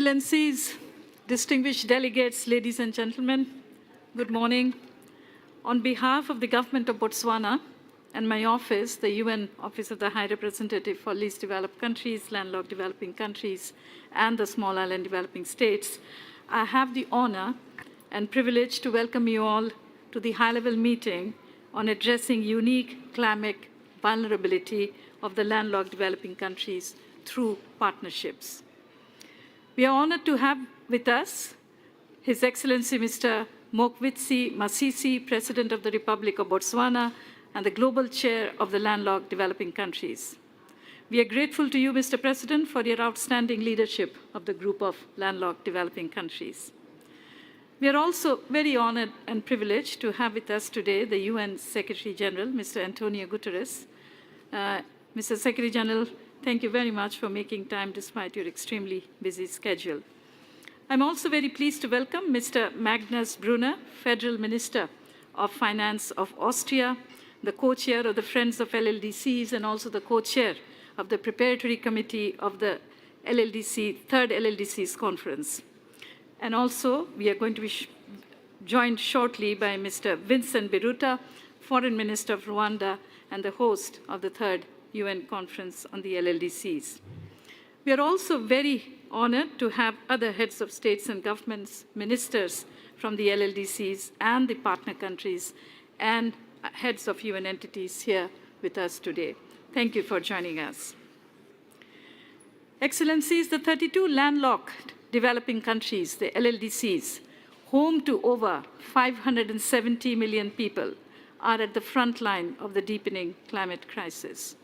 Excellencies, distinguished delegates, ladies and gentlemen, good morning. On behalf of the Government of Botswana and my office, the UN Office of the High Representative for Least Developed Countries, Landlocked Developing Countries, and the Small Island Developing States, I have the honor and privilege to welcome you all to the high-level meeting on addressing unique climate vulnerability of the landlocked developing countries through partnerships. We are honored to have with us His Excellency Mr. Mokgweetsi Masisi, President of the Republic of Botswana and the Global Chair of the Landlocked Developing Countries. We are grateful to you, Mr. President, for your outstanding leadership of the group of landlocked developing countries. We are also very honored and privileged to have with us today the UN Secretary General, Mr. Antonio Guterres. Mr. Secretary General, thank you very much for making time despite your extremely busy schedule. I'm also very pleased to welcome Mr. Magnus Brunner, Federal Minister of Finance of Austria, the co-chair of the Friends of LLDCs, and also the co-chair of the Preparatory Committee of the LLDC, Third LLDCs Conference. And also, we are going to be joined shortly by Mr. Vincent Biruta, Foreign Minister of Rwanda and the host of the Third UN Conference on the LLDCs. We are also very honored to have other heads of states and governments, ministers from the LLDCs and the partner countries, and heads of UN entities here with us today. Thank you for joining us. Excellencies, the 32 landlocked developing countries, the LLDCs, home to over 570 million people, are at the front line of the deepening climate crisis.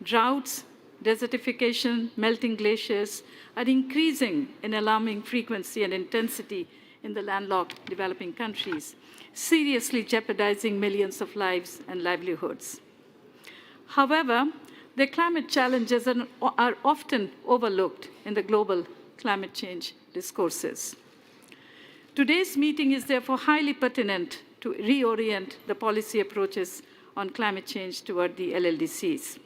Droughts, desertification, melting glaciers are increasing in alarming frequency and intensity in the landlocked developing countries, seriously jeopardizing millions of lives and livelihoods. However, the climate challenges are often overlooked in the global climate change discourses. Today's meeting is therefore highly pertinent to reorient the policy approaches on climate change toward the LLDCs.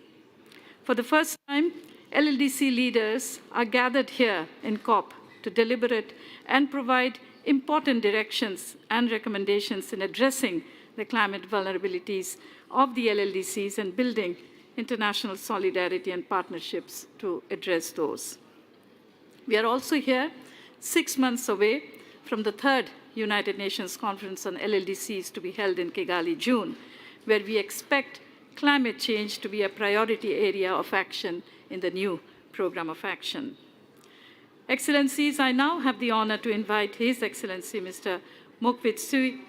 For the first time, LLDC leaders are gathered here in COP to deliberate and provide important directions and recommendations in addressing the climate vulnerabilities of the LLDCs and building international solidarity and partnerships to address those. We are also here 6 months away from the third United Nations Conference on LLDCs to be held in Kigali, June, where we expect climate change to be a priority area of action in the new Program of Action. Excellencies, I now have the honor to invite His Excellency Mr. Mokgweetsi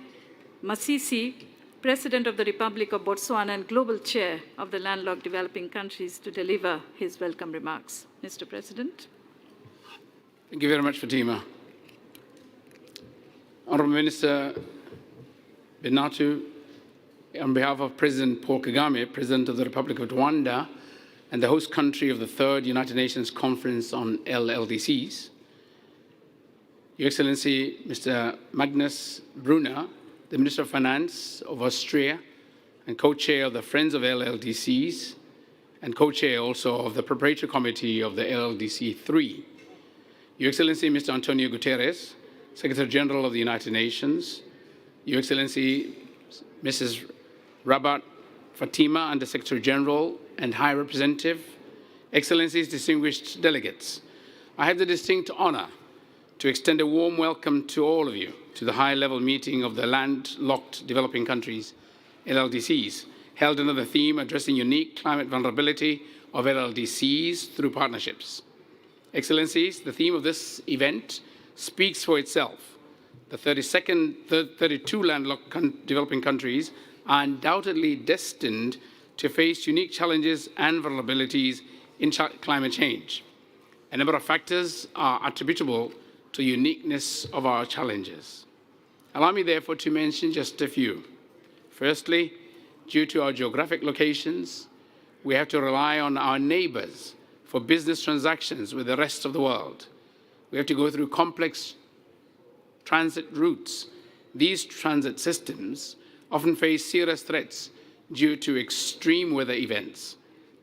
Masisi, President of the Republic of Botswana and Global Chair of the Landlocked Developing Countries, to deliver his welcome remarks. Mr. President. Thank you very much, Fatima. Honourable Minister Binatu, on behalf of President Paul Kagame, President of the Republic of Rwanda, and the host country of the Third United Nations Conference on LLDCs, Your Excellency Mr. Magnus Brunner, the Minister of Finance of Austria and co-chair of the Friends of LLDCs, and co-chair also of the Preparatory Committee of the LLDC 3, Your Excellency Mr. Antonio Guterres, Secretary General of the United Nations, Your Excellency Mrs. Rabat Fatima, Under Secretary General and High Representative, Excellencies, distinguished delegates, I have the distinct honor to extend a warm welcome to all of you to the high-level meeting of the Landlocked Developing Countries, LLDCs, held under the theme addressing unique climate vulnerability of LLDCs through partnerships. Excellencies, the theme of this event speaks for itself. The 32 landlocked developing countries are undoubtedly destined to face unique challenges and vulnerabilities in climate change. A number of factors are attributable to the uniqueness of our challenges. Allow me, therefore, to mention just a few. Firstly, due to our geographic locations, we have to rely on our neighbors for business transactions with the rest of the world. We have to go through complex transit routes. These transit systems often face serious threats due to extreme weather events.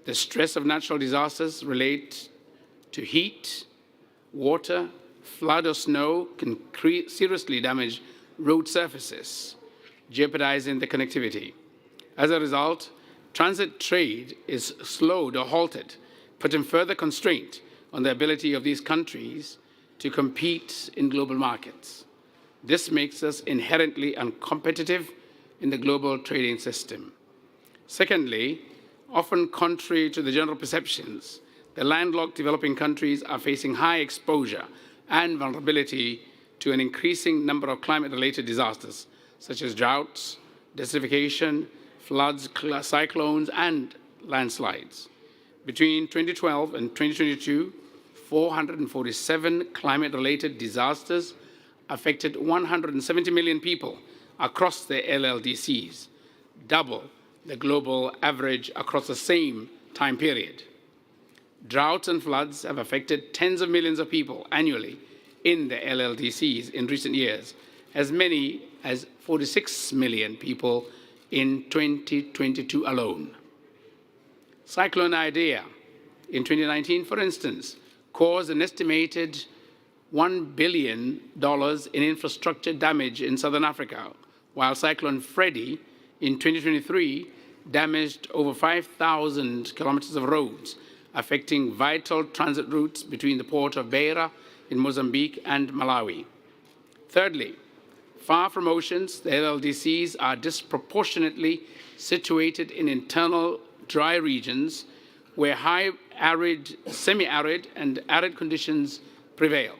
The stress of natural disasters relate to heat, water, flood or snow can seriously damage road surfaces, jeopardizing the connectivity. As a result, transit trade is slowed or halted, putting further constraint on the ability of these countries to compete in global markets. This makes us inherently uncompetitive in the global trading system. Secondly, often contrary to the general perceptions, the landlocked developing countries are facing high exposure and vulnerability to an increasing number of climate-related disasters, such as droughts, desertification, floods, cyclones, and landslides. Between 2012 and 2022, 447 climate-related disasters affected 170 million people across the LLDCs, double the global average across the same time period. Droughts and floods have affected tens of millions of people annually in the LLDCs in recent years, as many as 46 million people in 2022 alone. Cyclone Idea in 2019, for instance, caused an estimated $1 billion in infrastructure damage in southern Africa, while Cyclone Freddy in 2023 damaged over 5,000 kilometers of roads, affecting vital transit routes between the port of Beira in Mozambique and Malawi. Thirdly, far from oceans, the LLDCs are disproportionately situated in internal dry regions where high arid, semi-arid, and arid conditions prevail.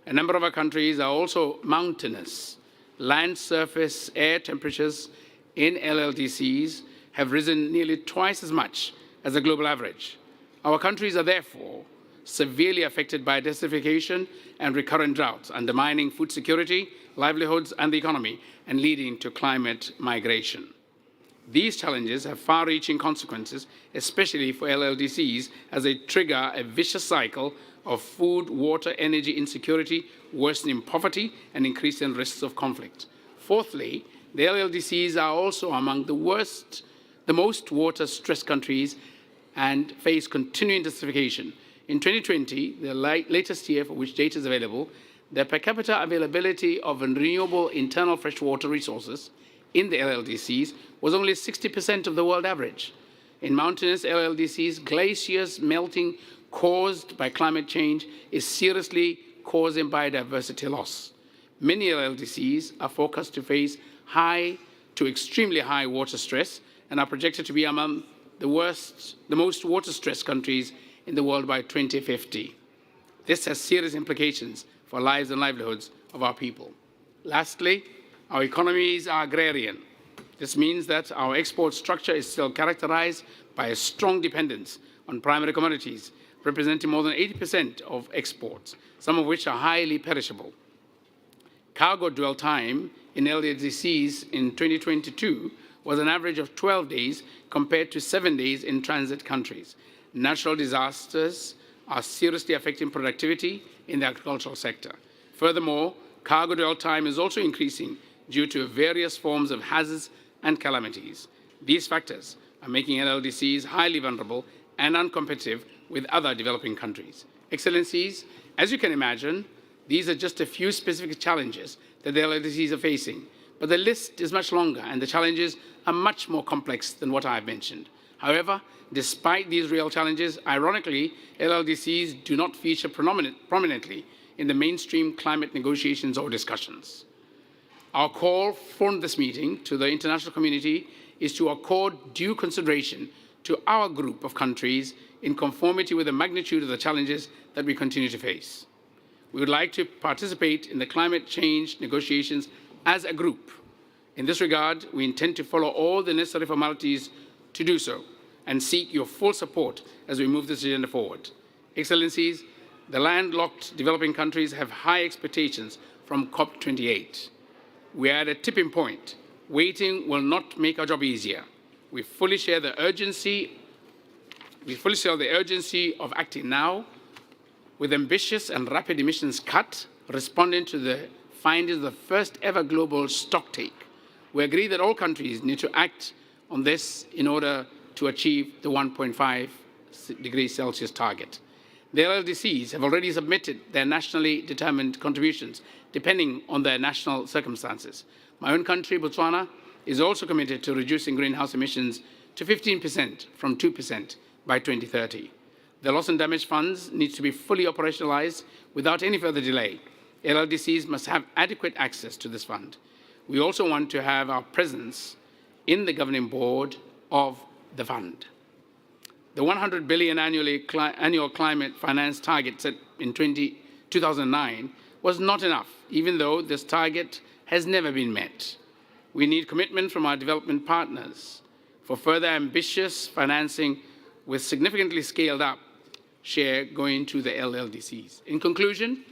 A number of our countries are also mountainous. Land, surface, air temperatures in LLDCs have risen nearly twice as much as the global average. Our countries are therefore severely affected by desertification and recurrent droughts, undermining food security, livelihoods, and the economy, and leading to climate migration. These challenges have far-reaching consequences, especially for LLDCs, as they trigger a vicious cycle of food, water, energy insecurity, worsening poverty, and increasing risks of conflict. Fourthly, the LLDCs are also among the most water-stressed countries and face continuing desertification. In 2020, the latest year for which data is available, the per capita availability of renewable internal freshwater resources in the LLDCs was only 60% of the world average. In mountainous LLDCs, glaciers melting caused by climate change is seriously causing biodiversity loss. Many LLDCs are forecast to face high to extremely high water stress and are projected to be among the most water-stressed countries in the world by 2050. This has serious implications for lives and livelihoods of our people. Lastly, our economies are agrarian. This means that our export structure is still characterized by a strong dependence on primary commodities, representing more than 80% of exports, some of which are highly perishable. Cargo dwell time in LLDCs in 2022 was an average of 12 days compared to 7 days in transit countries. Natural disasters are seriously affecting productivity in the agricultural sector. Furthermore, cargo dwell time is also increasing due to various forms of hazards and calamities. These factors are making LLDCs highly vulnerable and uncompetitive with other developing countries. Excellencies, as you can imagine, these are just a few specific challenges that the LLDCs are facing, but the list is much longer and the challenges are much more complex than what I have mentioned. However, despite these real challenges, ironically, LLDCs do not feature prominently in the mainstream climate negotiations or discussions. Our call from this meeting to the international community is to accord due consideration to our group of countries in conformity with the magnitude of the challenges that we continue to face. We would like to participate in the climate change negotiations as a group. In this regard, we intend to follow all the necessary formalities to do so and seek your full support as we move this agenda forward. Excellencies, the landlocked developing countries have high expectations from COP28. We are at a tipping point. Waiting will not make our job easier. We fully share the urgency of acting now with ambitious and rapid emissions cut, responding to the findings of the first ever global stocktake. We agree that all countries need to act on this in order to achieve the 1.5 degrees Celsius target. The LLDCs have already submitted their nationally determined contributions, depending on their national circumstances. My own country, Botswana, is also committed to reducing greenhouse emissions to 15% from 2% by 2030. The loss and damage funds need to be fully operationalized without any further delay. LLDCs must have adequate access to this fund. We also want to have our presence in the governing board of the fund. The 100 billion annual climate finance target set in 2009 was not enough, even though this target has never been met. We need commitment from our development partners for further ambitious financing with significantly scaled up share going to the LLDCs. In conclusion,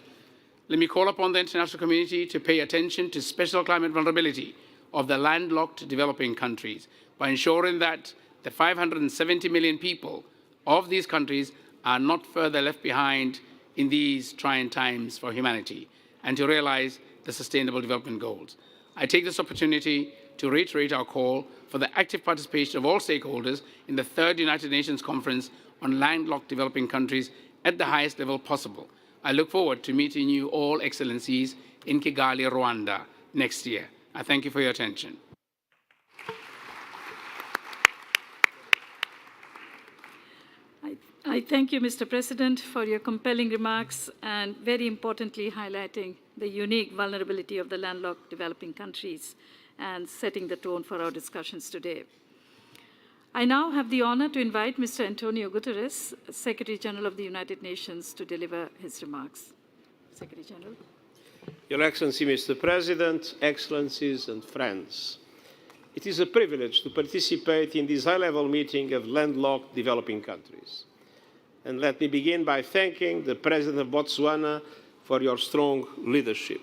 let me call upon the international community to pay attention to special climate vulnerability of the landlocked developing countries by ensuring that the 570 million people of these countries are not further left behind in these trying times for humanity, and to realize the Sustainable Development Goals. I take this opportunity to reiterate our call for the active participation of all stakeholders in the 3rd United Nations Conference on Landlocked Developing Countries at the highest level possible. I look forward to meeting you all, Excellencies, in Kigali, Rwanda, next year. I thank you for your attention. I thank you, Mr. President, for your compelling remarks and very importantly highlighting the unique vulnerability of the landlocked developing countries and setting the tone for our discussions today. I now have the honor to invite Mr. Antonio Guterres, Secretary General of the United Nations, to deliver his remarks. Secretary General. Your Excellency, Mr. President, Excellencies and friends, it is a privilege to participate in this high-level meeting of landlocked developing countries. And let me begin by thanking the President of Botswana for your strong leadership.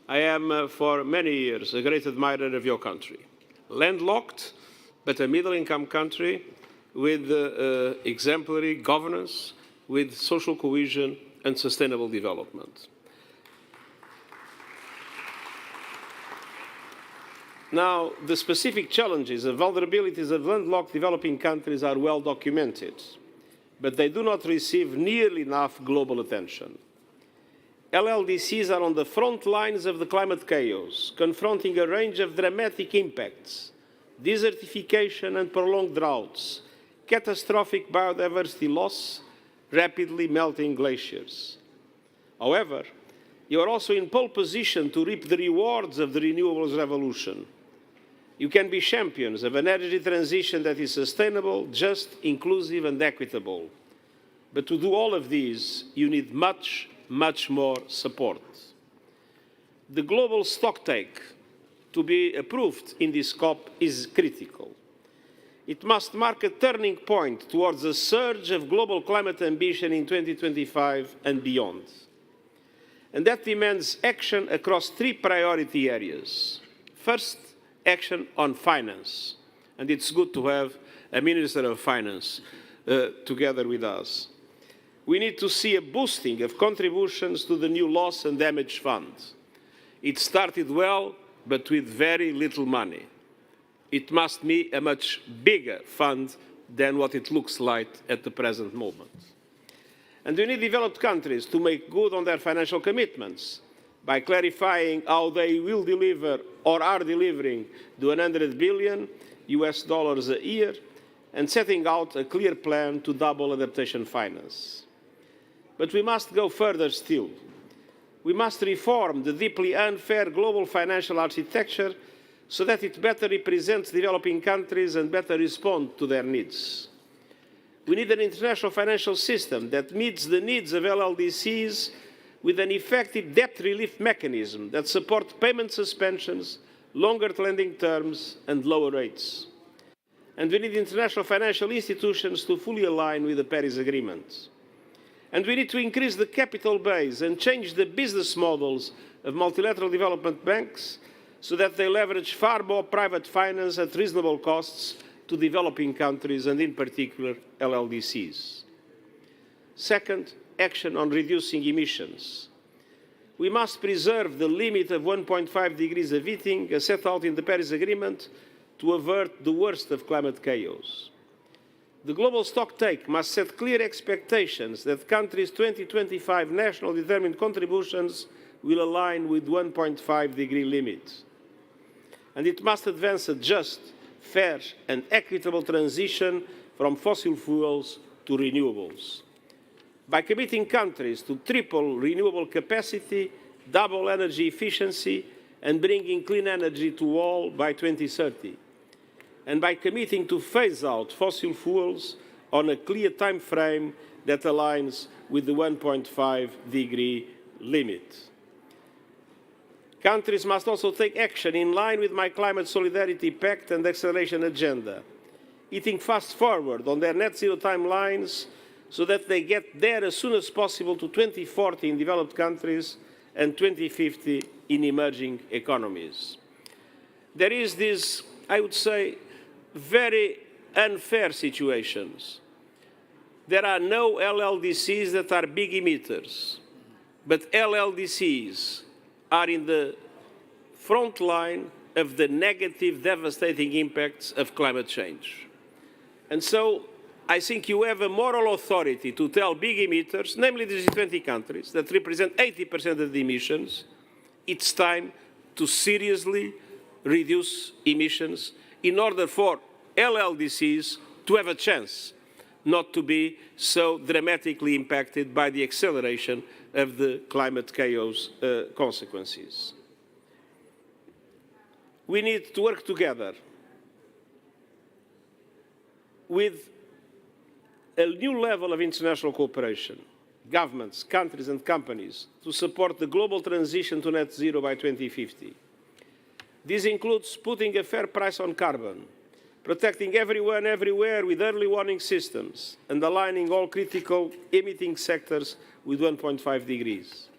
I am, for many years, a great admirer of your country. Landlocked, but a middle-income country with exemplary governance, with social cohesion and sustainable development. Now, the specific challenges and vulnerabilities of landlocked developing countries are well documented, but they do not receive nearly enough global attention. LLDCs are on the front lines of the climate chaos, confronting a range of dramatic impacts: desertification and prolonged droughts, catastrophic biodiversity loss, rapidly melting glaciers. However, you are also in pole position to reap the rewards of the renewables revolution. You can be champions of an energy transition that is sustainable, just, inclusive and equitable. But to do all of these, you need much, much more support. The global stocktake to be approved in this COP is critical. It must mark a turning point towards a surge of global climate ambition in 2025 and beyond. And that demands action across 3 priority areas. First, action on finance. And it's good to have a Minister of Finance together with us. We need to see a boosting of contributions to the new Loss and Damage Fund. It started well, but with very little money. It must be a much bigger fund than what it looks like at the present moment. And we need developed countries to make good on their financial commitments by clarifying how they will deliver or are delivering the $100 billion a year and setting out a clear plan to double adaptation finance. But we must go further still. We must reform the deeply unfair global financial architecture so that it better represents developing countries and better responds to their needs. We need an international financial system that meets the needs of LLDCs with an effective debt relief mechanism that supports payment suspensions, longer lending terms, and lower rates. And we need international financial institutions to fully align with the Paris Agreement. And we need to increase the capital base and change the business models of multilateral development banks so that they leverage far more private finance at reasonable costs to developing countries and, in particular, LLDCs. Second, action on reducing emissions. We must preserve the limit of 1.5 degrees of heating as set out in the Paris Agreement to avert the worst of climate chaos. The global stocktake must set clear expectations that countries' 2025 national determined contributions will align with 1.5-degree limit. And it must advance a just, fair and equitable transition from fossil fuels to renewables. By committing countries to triple renewable capacity, double energy efficiency and bringing clean energy to all by 2030. And by committing to phase out fossil fuels on a clear time frame that aligns with the 1.5-degree limit. Countries must also take action in line with my Climate Solidarity Pact and Acceleration Agenda, eating fast forward on their net zero timelines so that they get there as soon as possible to 2040 in developed countries and 2050 in emerging economies. There is this, I would say, very unfair situations. There are no LLDCs that are big emitters, but LLDCs are in the front line of the negative, devastating impacts of climate change. And so I think you have a moral authority to tell big emitters, namely the G20 countries that represent 80% of the emissions, it's time to seriously reduce emissions in order for LLDCs to have a chance not to be so dramatically impacted by the acceleration of the climate chaos consequences. We need to work together with a new level of international cooperation, governments, countries and companies, to support the global transition to net zero by 2050. This includes putting a fair price on carbon, protecting everyone everywhere with early warning systems, and aligning all critical emitting sectors with 1.5 degrees.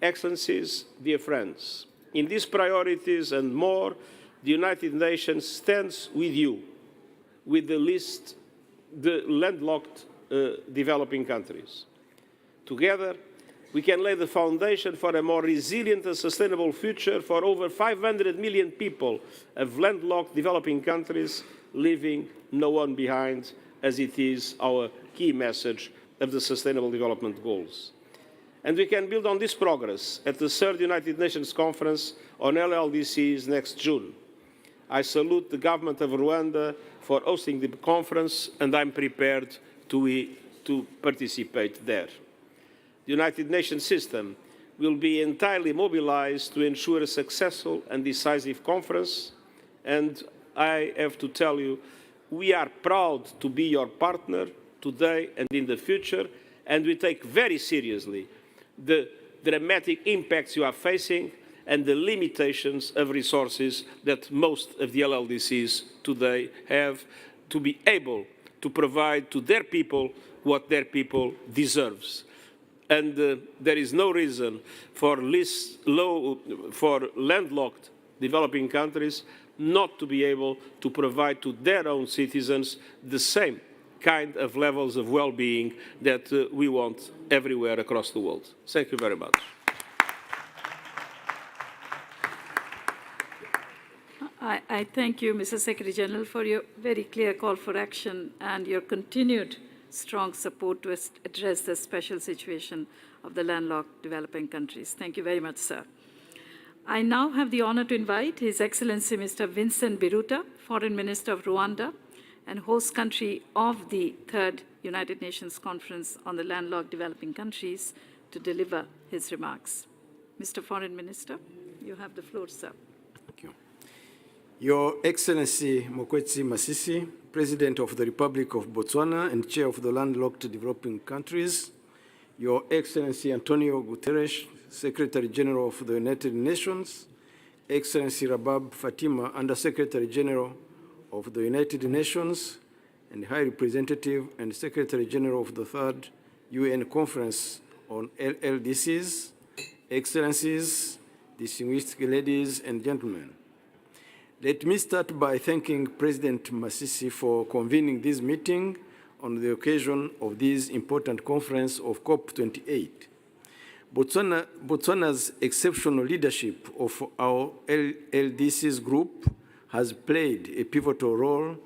Excellencies, dear friends, in these priorities and more, the United Nations stands with you, with the landlocked developing countries. Together, we can lay the foundation for a more resilient and sustainable future for over 500 million people of landlocked developing countries, leaving no one behind, as it is our key message of the Sustainable Development Goals. And we can build on this progress at the 3rd United Nations Conference on LLDCs next June. I salute the government of Rwanda for hosting the conference, and I'm prepared to participate there. The United Nations system will be entirely mobilized to ensure a successful and decisive conference, and I have to tell you, we are proud to be your partner today and in the future, and we take very seriously the dramatic impacts you are facing and the limitations of resources that most of the LLDCs today have to be able to provide to their people what their people deserves. And there is no reason for landlocked developing countries not to be able to provide to their own citizens the same kind of levels of well-being that we want everywhere across the world. Thank you very much. I thank you, Mr. Secretary General, for your very clear call for action and your continued strong support to address the special situation of the landlocked developing countries. Thank you very much, sir. I now have the honor to invite His Excellency Mr. Vincent Biruta, Foreign Minister of Rwanda and host country of the 3rd United Nations Conference on the Landlocked Developing Countries, to deliver his remarks. Mr. Foreign Minister, you have the floor, sir. Thank you. Your Excellency Mokwetsi Masisi, President of the Republic of Botswana and Chair of the Landlocked Developing Countries, Your Excellency Antonio Guterres, Secretary General of the United Nations, Excellency Rabab Fatima, Under-Secretary General of the United Nations and High Representative and Secretary General of the 3rd UN Conference on LLDCs, Excellencies, distinguished ladies and gentlemen. Let me start by thanking President Masisi for convening this meeting on the occasion of this important conference of COP28. Botswana's exceptional leadership of our LLDCs group has played a pivotal role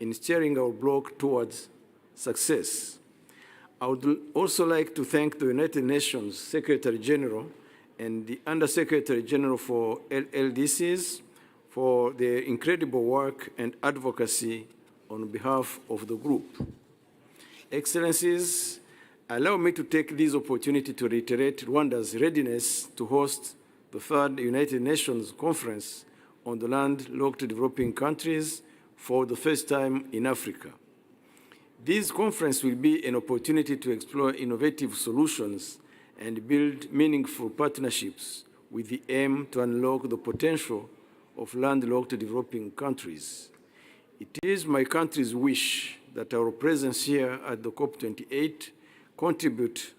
in steering our bloc towards success. I would also like to thank the United Nations Secretary General and the Under-Secretary General for LLDCs for their incredible work and advocacy on behalf of the group. Excellencies, allow me to take this opportunity to reiterate Rwanda's readiness to host the third United Nations Conference on the landlocked developing countries for the first time in Africa. This conference will be an opportunity to explore innovative solutions and build meaningful partnerships with the aim to unlock the potential of landlocked developing countries. It is my country's wish that our presence here at the COP28 contribute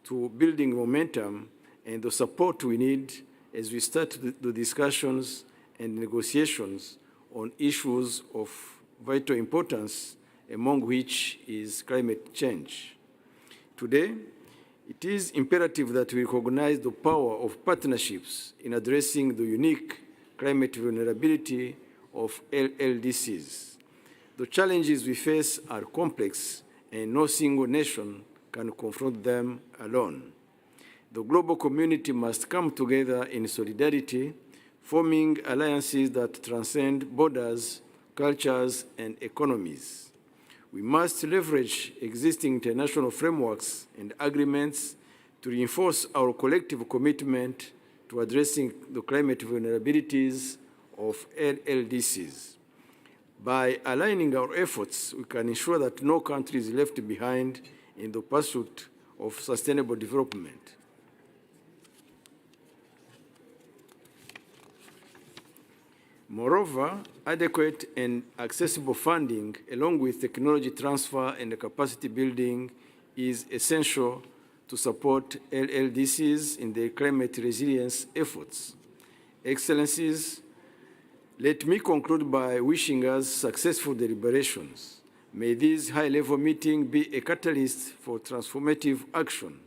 to building momentum and the support we need as we start the discussions and negotiations on issues of vital importance, among which is climate change. Today, it is imperative that we recognize the power of partnerships in addressing the unique climate vulnerability of LLDCs. The challenges we face are complex, and no single nation can confront them alone. The global community must come together in solidarity, forming alliances that transcend borders, cultures, and economies. We must leverage existing international frameworks and agreements to reinforce our collective commitment to addressing the climate vulnerabilities of LLDCs. By aligning our efforts, we can ensure that no country is left behind in the pursuit of sustainable development. Moreover, adequate and accessible funding, along with technology transfer and capacity building, is essential to support LLDCs in their climate resilience efforts. Excellencies, let me conclude by wishing us successful deliberations. May this high-level meeting be a catalyst for transformative action,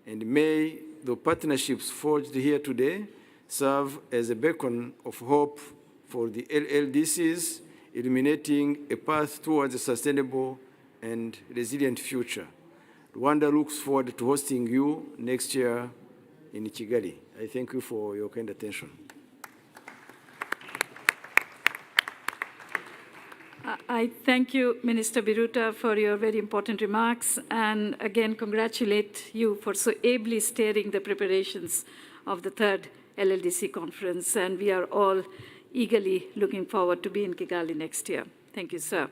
and may the partnerships forged here today serve as a beacon of hope for the LLDCs, illuminating a path towards a sustainable and resilient future. Rwanda looks forward to hosting you next year in Kigali. I thank you for your kind attention. I thank you, Minister Biruta, for your very important remarks, and again congratulate you for so ably steering the preparations of the third LLDC conference, and we are all eagerly looking forward to be in Kigali next year. Thank you, sir.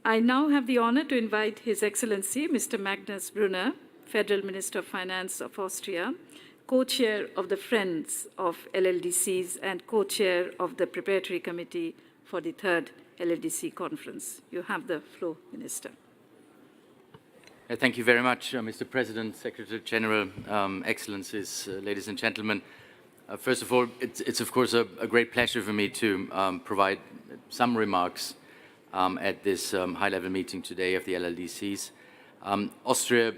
I now have the honor to invite His Excellency, Mr. Magnus Brunner, Federal Minister of Finance of Austria, co-chair of the Friends of LLDCs and co-chair of the Preparatory Committee for the third LLDC conference. You have the floor, Minister. Thank you very much, Mr. President, Secretary General, Excellencies, ladies and gentlemen. First of all, it's of course a great pleasure for me to provide some remarks at this high-level meeting today of the LLDCs. Austria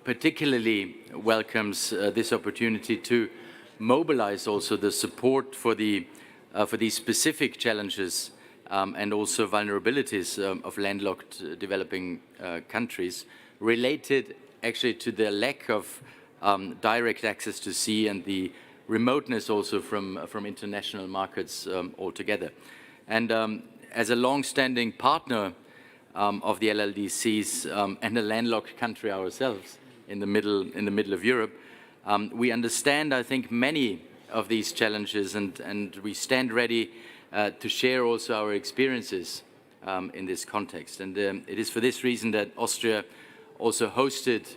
particularly welcomes this opportunity to mobilize also the support for these specific challenges and also vulnerabilities of landlocked developing countries related actually to the lack of direct access to sea and the remoteness also from international markets altogether. And as a long-standing partner of the LLDCs and a landlocked country ourselves in the middle of Europe, we understand, I think, many of these challenges, and we stand ready to share also our experiences in this context. And it is for this reason that Austria also hosted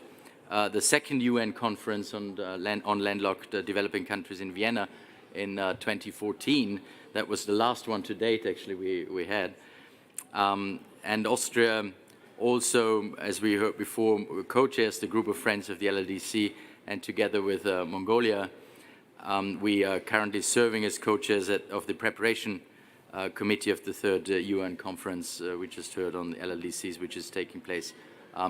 the second UN conference on landlocked developing countries in Vienna in 2014. That was the last one to date, actually, we had. And Austria also, as we heard before, co-chairs the group of friends of the LLDC, and together with Mongolia, we are currently serving as co-chairs of the preparation committee of the third UN conference we just heard on the LLDCs, which is taking place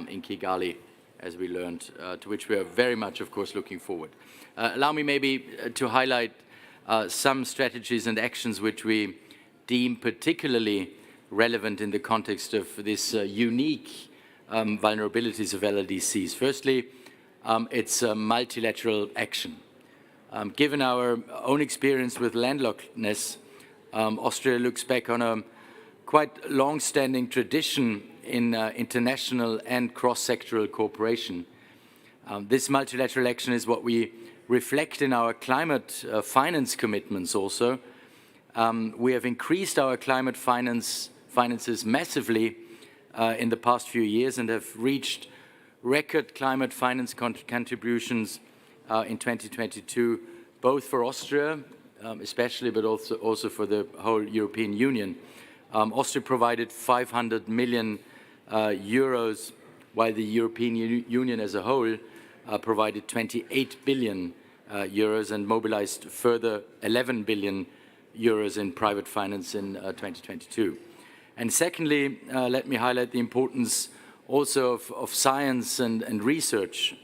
in Kigali, as we learned, to which we are very much, of course, looking forward. Allow me maybe to highlight some strategies and actions which we deem particularly relevant in the context of this unique vulnerabilities of LLDCs. Firstly, it's multilateral action. Given our own experience with landlockedness, Austria looks back on a quite long-standing tradition in international and cross-sectoral cooperation. This multilateral action is what we reflect in our climate finance commitments also. We have increased our climate finances massively in the past few years and have reached record climate finance contributions in 2022, both for Austria, especially, but also for the whole European Union. Austria provided 500 million euros, while the European Union as a whole provided 28 billion euros and mobilized further 11 billion euros in private finance in 2022. And secondly, let me highlight the importance also of science and research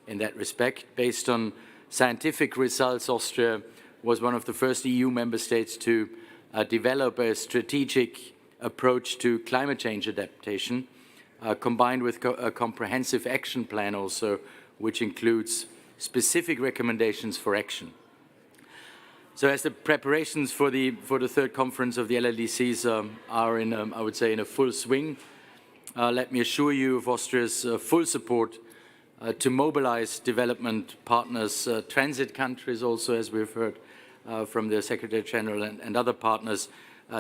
in that respect. Based on scientific results, Austria was one of the first EU member states to develop a strategic approach to climate change adaptation, combined with a comprehensive action plan also, which includes specific recommendations for action. So as the preparations for the third conference of the LLDCs are in, I would say, in a full swing, let me assure you of Austria's full support to mobilize development partners, transit countries also, as we've heard from the Secretary General and other partners,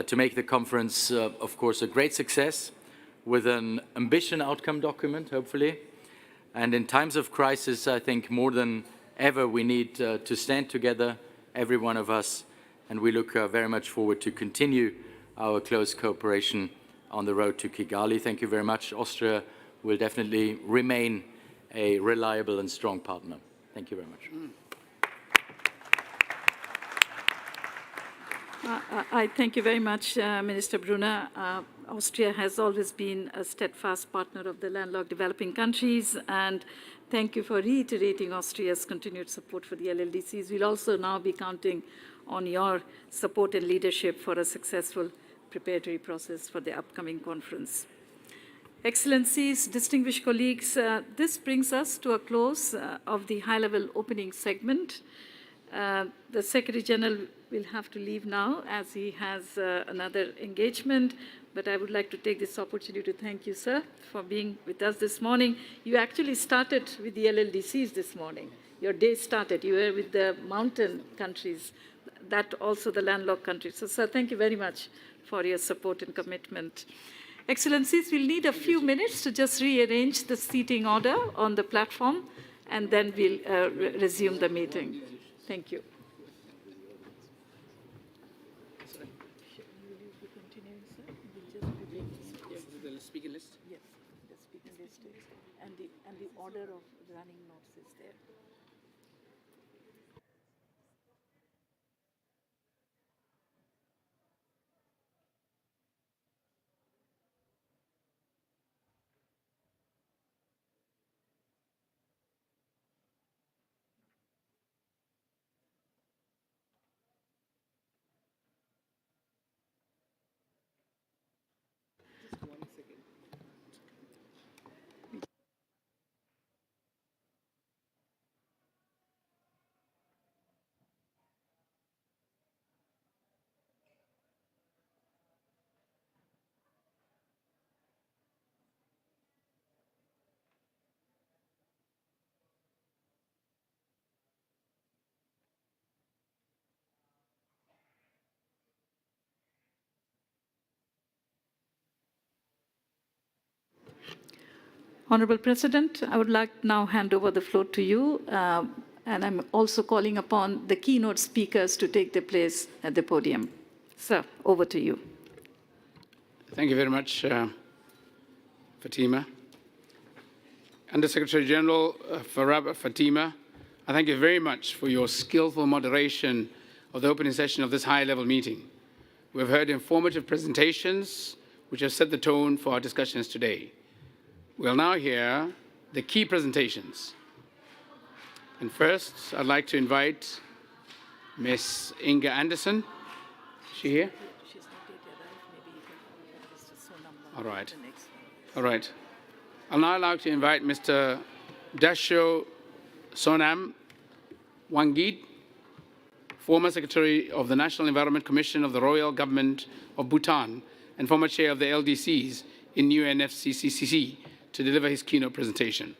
to make the conference, of course, a great success with an ambition outcome document, hopefully. And in times of crisis, I think more than ever we need to stand together, every one of us, and we look very much forward to continue our close cooperation on the road to Kigali. Thank you very much. Austria will definitely remain a reliable and strong partner. Thank you very much. I thank you very much, Minister Brunner. Austria has always been a steadfast partner of the landlocked developing countries, and thank you for reiterating Austria's continued support for the LLDCs. We'll also now be counting on your support and leadership for a successful preparatory process for the upcoming conference. Excellencies, distinguished colleagues, this brings us to a close of the high-level opening segment. The Secretary General will have to leave now as he has another engagement, but I would like to take this opportunity to thank you, sir, for being with us this morning. You actually started with the LLDCs this morning. Your day started. You were with the mountain countries, that also the landlocked countries. So, sir, thank you very much for your support and commitment. Excellencies, we'll need a few minutes to just rearrange the seating order on the platform, and then we'll resume the meeting. Thank you. Speaking list? Yes, the speaking list is, and the order of running notes is there. Honorable President, I would like now hand over the floor to you, and I'm also calling upon the keynote speakers to take their place at the podium. Sir, over to you. Thank you very much, Fatima. Under-Secretary General Fatima, I thank you very much for your skillful moderation of the opening session of this high-level meeting. We've heard informative presentations which have set the tone for our discussions today. We'll now hear the key presentations. And first, I'd like to invite Ms. Inga Anderson. Is she here? She's not yet arrived. Maybe you can. All right. All right. I'll now like to invite Mr. Dasho Sonam Wangid, former Secretary of the National Environment Commission of the Royal Government of Bhutan and former Chair of the LDCs in UNFCCC, to deliver his keynote presentation.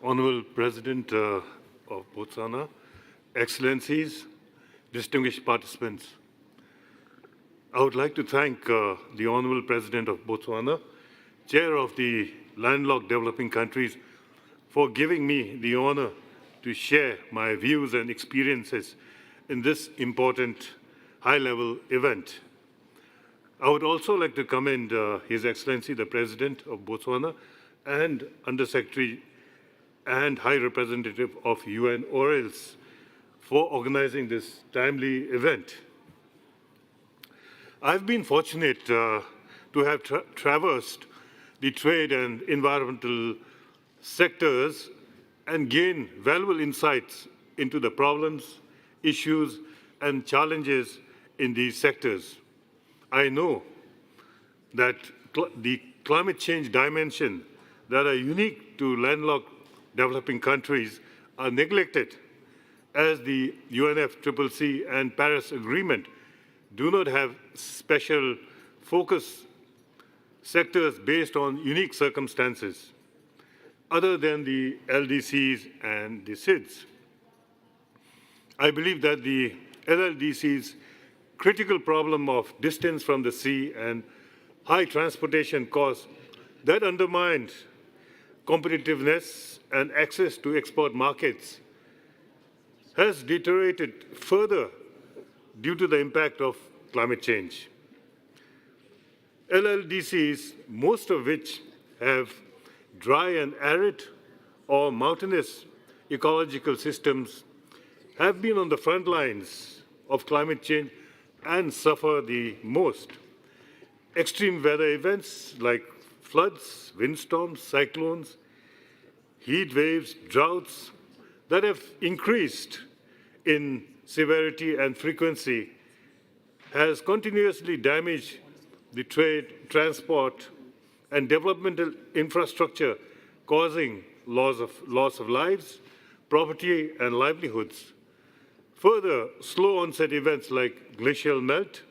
Honorable President of Botswana, Excellencies, distinguished participants, I would like to thank the Honorable President of Botswana, Chair of the Landlocked Developing Countries, for giving me the honor to share my views and experiences in this important high-level event. I would also like to commend His Excellency, the President of Botswana, and Undersecretary and High Representative of UN ORLs for organizing this timely event. I've been fortunate to have traversed the trade and environmental sectors and gain valuable insights into the problems, issues, and challenges in these sectors. I know that the climate change dimension that are unique to landlocked developing countries are neglected, as the UNFCCC and Paris Agreement do not have special focus sectors based on unique circumstances other than the LDCs and the SIDS. I believe that the LLDC's critical problem of distance from the sea and high transportation costs that undermined competitiveness and access to export markets has deteriorated further due to the impact of climate change. LLDCs, most of which have dry and arid or mountainous ecological systems, have been on the front lines of climate change and suffer the most. Extreme weather events like floods, windstorms, cyclones, heat waves, droughts that have increased in severity and frequency has continuously damaged the trade, transport, and developmental infrastructure, causing loss of lives, property, and livelihoods. Further, slow onset events like glacial melt,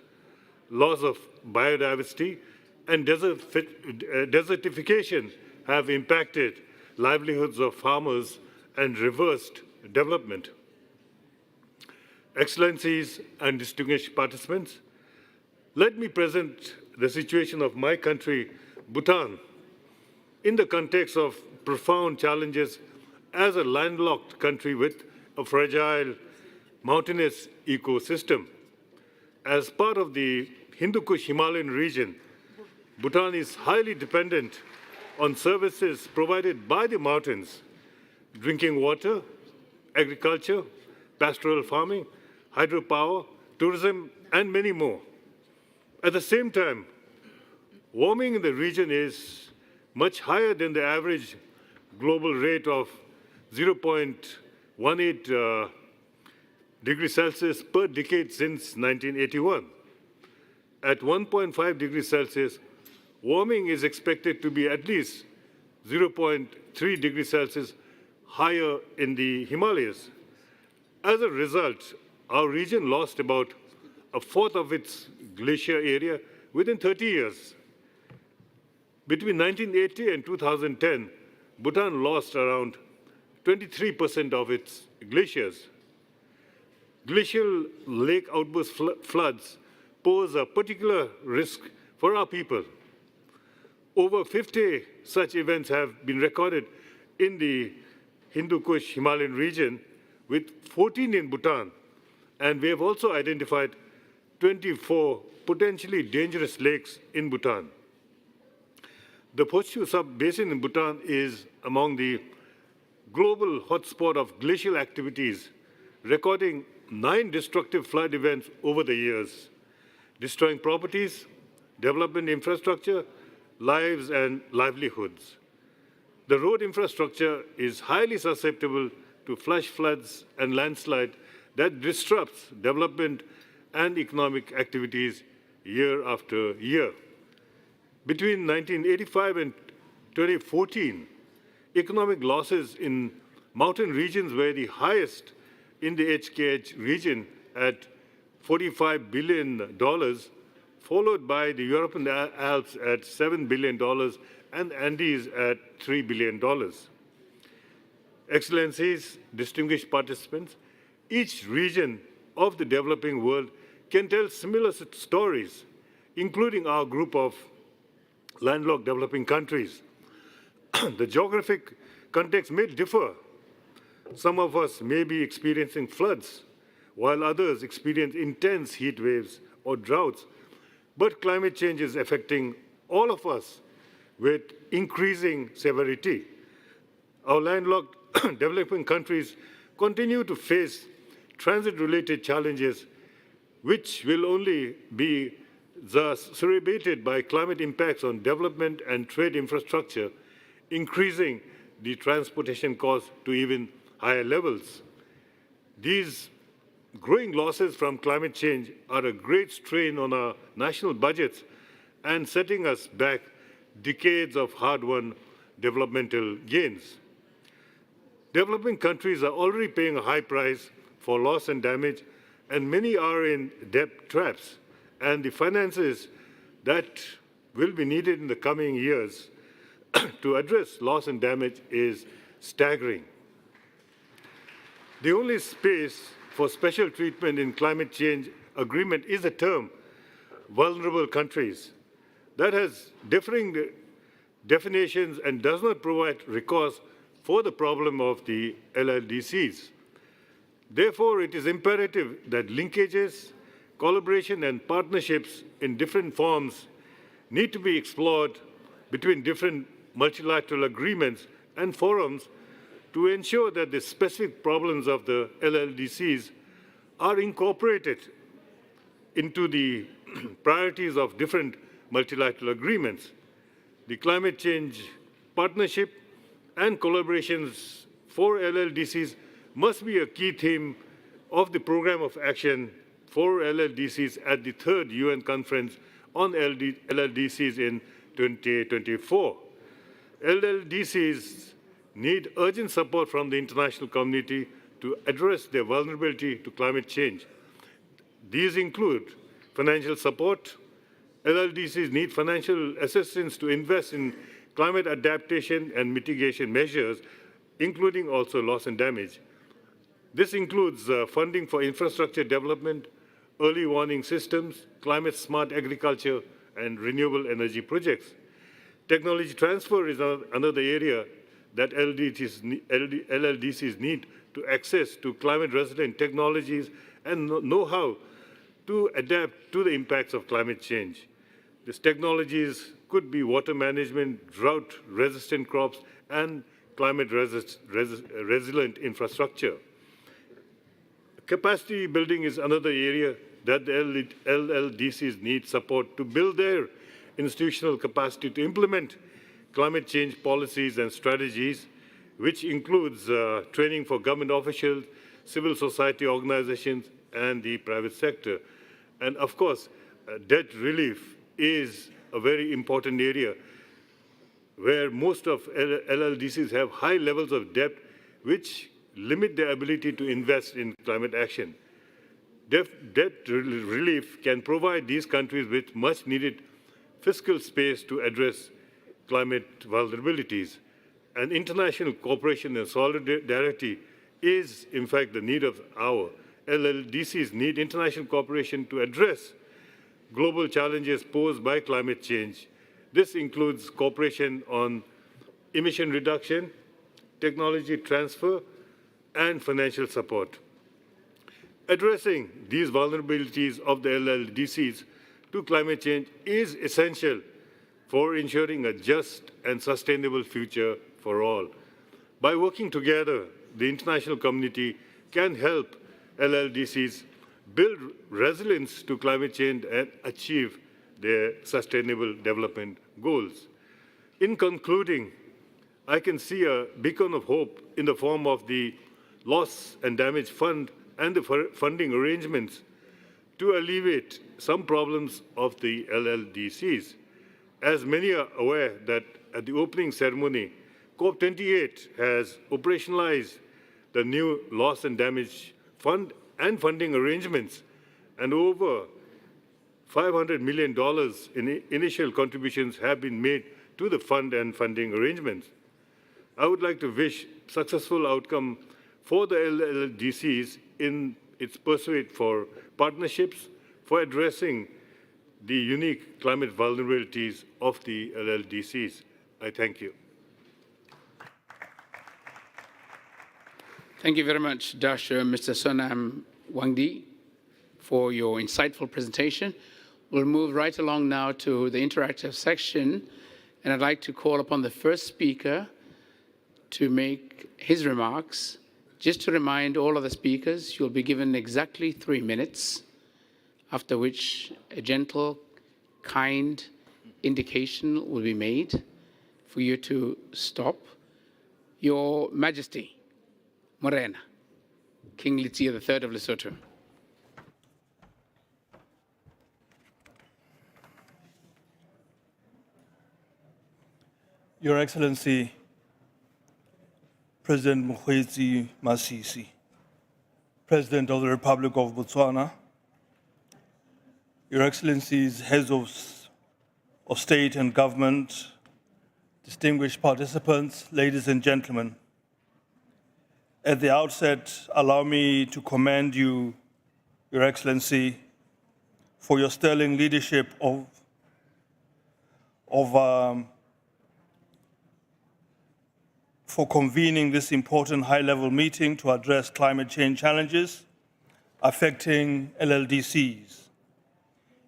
loss of biodiversity, and desertification have impacted livelihoods of farmers and reversed development. Excellencies and distinguished participants, let me present the situation of my country, Bhutan, in the context of profound challenges as a landlocked country with a fragile mountainous ecosystem. As part of the Hindu Kush Himalayan region, Bhutan is highly dependent on services provided by the mountains: drinking water, agriculture, pastoral farming, hydropower, tourism, and many more. At the same time, warming in the region is much higher than the average global rate of 0.18 degrees Celsius per decade since 1981. At 1.5 degrees Celsius, warming is expected to be at least 0.3 degrees Celsius higher in the Himalayas. As a result, our region lost about a fourth of its glacier area within 30 years. Between 1980 and 2010, Bhutan lost around 23% of its glaciers. Glacial lake outburst floods pose a particular risk for our people. Over 50 such events have been recorded in the Hindu Kush Himalayan region, with 14 in Bhutan, and we have also identified 24 potentially dangerous lakes in Bhutan. The Pochu sub-basin in Bhutan is among the global hotspot of glacial activities, recording 9 destructive flood events over the years, destroying properties, development infrastructure, lives, and livelihoods. The road infrastructure is highly susceptible to flash floods and landslide that disrupts development and economic activities year after year. Between 1985 and 2014, economic losses in mountain regions were the highest in the HKH region at $45 billion, followed by the European Alps at $7 billion and Andes at $3 billion. Excellencies, distinguished participants, each region of the developing world can tell similar stories, including our group of landlocked developing countries. The geographic context may differ. Some of us may be experiencing floods, while others experience intense heat waves or droughts. But climate change is affecting all of us with increasing severity. Our landlocked developing countries continue to face transit-related challenges, which will only be exacerbated by climate impacts on development and trade infrastructure, increasing the transportation costs to even higher levels. These growing losses from climate change are a great strain on our national budgets and setting us back decades of hard-won developmental gains. Developing countries are already paying a high price for loss and damage, and many are in debt traps. And the finances that will be needed in the coming years to address loss and damage is staggering. The only space for special treatment in climate change agreement is the term vulnerable countries. That has differing definitions and does not provide recourse for the problem of the LLDCs. Therefore, it is imperative that linkages, collaboration, and partnerships in different forms need to be explored between different multilateral agreements and forums to ensure that the specific problems of the LLDCs are incorporated into the priorities of different multilateral agreements. The climate change partnership and collaborations for LLDCs must be a key theme of the Program of Action for LLDCs at the 3rd UN Conference on LLDCs in 2024. LLDCs need urgent support from the international community to address their vulnerability to climate change. These include financial support. LLDCs need financial assistance to invest in climate adaptation and mitigation measures, including also loss and damage. This includes funding for infrastructure development, early warning systems, climate-smart agriculture, and renewable energy projects. Technology transfer is another area that LLDCs need to access to climate-resilient technologies and know-how to adapt to the impacts of climate change. These technologies could be water management, drought-resistant crops, and climate-resilient infrastructure. Capacity building is another area that the LLDCs need support to build their institutional capacity to implement climate change policies and strategies, which includes training for government officials, civil society organizations, and the private sector. And of course, debt relief is a very important area where most of LLDCs have high levels of debt, which limit their ability to invest in climate action. Debt relief can provide these countries with much-needed fiscal space to address climate vulnerabilities. And international cooperation and solidarity is, in fact, the need of our LLDCs need international cooperation to address global challenges posed by climate change. This includes cooperation on emission reduction, technology transfer, and financial support. Addressing these vulnerabilities of the LLDCs to climate change is essential for ensuring a just and sustainable future for all. By working together, the international community can help LLDCs build resilience to climate change and achieve their sustainable development goals. In concluding, I can see a beacon of hope in the form of the Loss and Damage Fund and the funding arrangements to alleviate some problems of the LLDCs. As many are aware that at the opening ceremony, COP28 has operationalized the new Loss and Damage Fund and funding arrangements, and over $500 million in initial contributions have been made to the fund and funding arrangements. I would like to wish successful outcome for the LLDCs in its pursuit for partnerships for addressing the unique climate vulnerabilities of the LLDCs. I thank you. Thank you very much, Mr. Sonam Wangdi, for your insightful presentation. We'll move right along now to the interactive section, and I'd like to call upon the first speaker to make his remarks. Just to remind all of the speakers, you'll be given exactly 3 minutes, after which a gentle, kind indication will be made for you to stop. Your Majesty, Morena, King Letsie III of Lesotho. Your Excellency, President Mokgweetsi Masisi, President of the Republic of Botswana, Your Excellencies, Heads of State and Government, distinguished participants, ladies and gentlemen. At the outset, allow me to commend you, Your Excellency, for your sterling leadership for convening this important high-level meeting to address climate change challenges affecting LLDCs.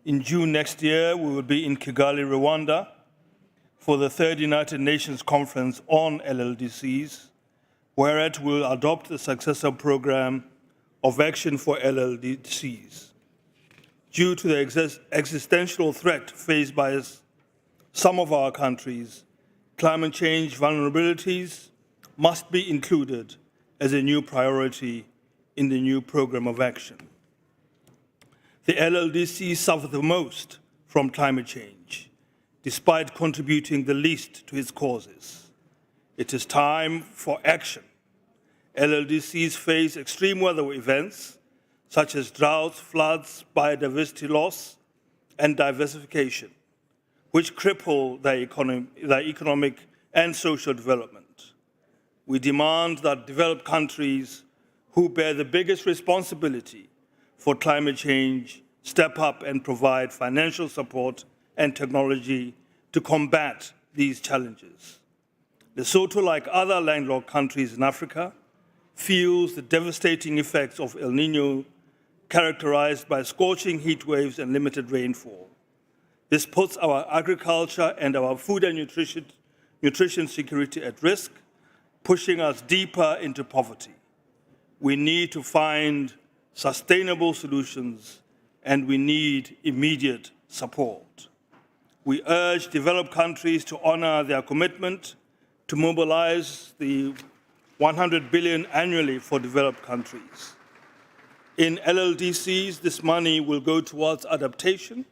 In June next year, we will be in Kigali, Rwanda, for the third United Nations Conference on LLDCs, whereat we'll adopt the successor program of action for LLDCs. Due to the existential threat faced by some of our countries, climate change vulnerabilities must be included as a new priority in the new program of action. The LLDCs suffer the most from climate change, despite contributing the least to its causes. It is time for action. LLDCs face extreme weather events, such as droughts, floods, biodiversity loss, and diversification, which cripple their economic and social development. We demand that developed countries who bear the biggest responsibility for climate change step up and provide financial support and technology to combat these challenges. Lesotho, like other landlocked countries in Africa, feels the devastating effects of El Niño, characterized by scorching heat waves and limited rainfall. This puts our agriculture and our food and nutrition security at risk, pushing us deeper into poverty. We need to find sustainable solutions, and we need immediate support. We urge developed countries to honor their commitment to mobilize the 100 billion annually for developed countries. In LLDCs, this money will go towards adaptation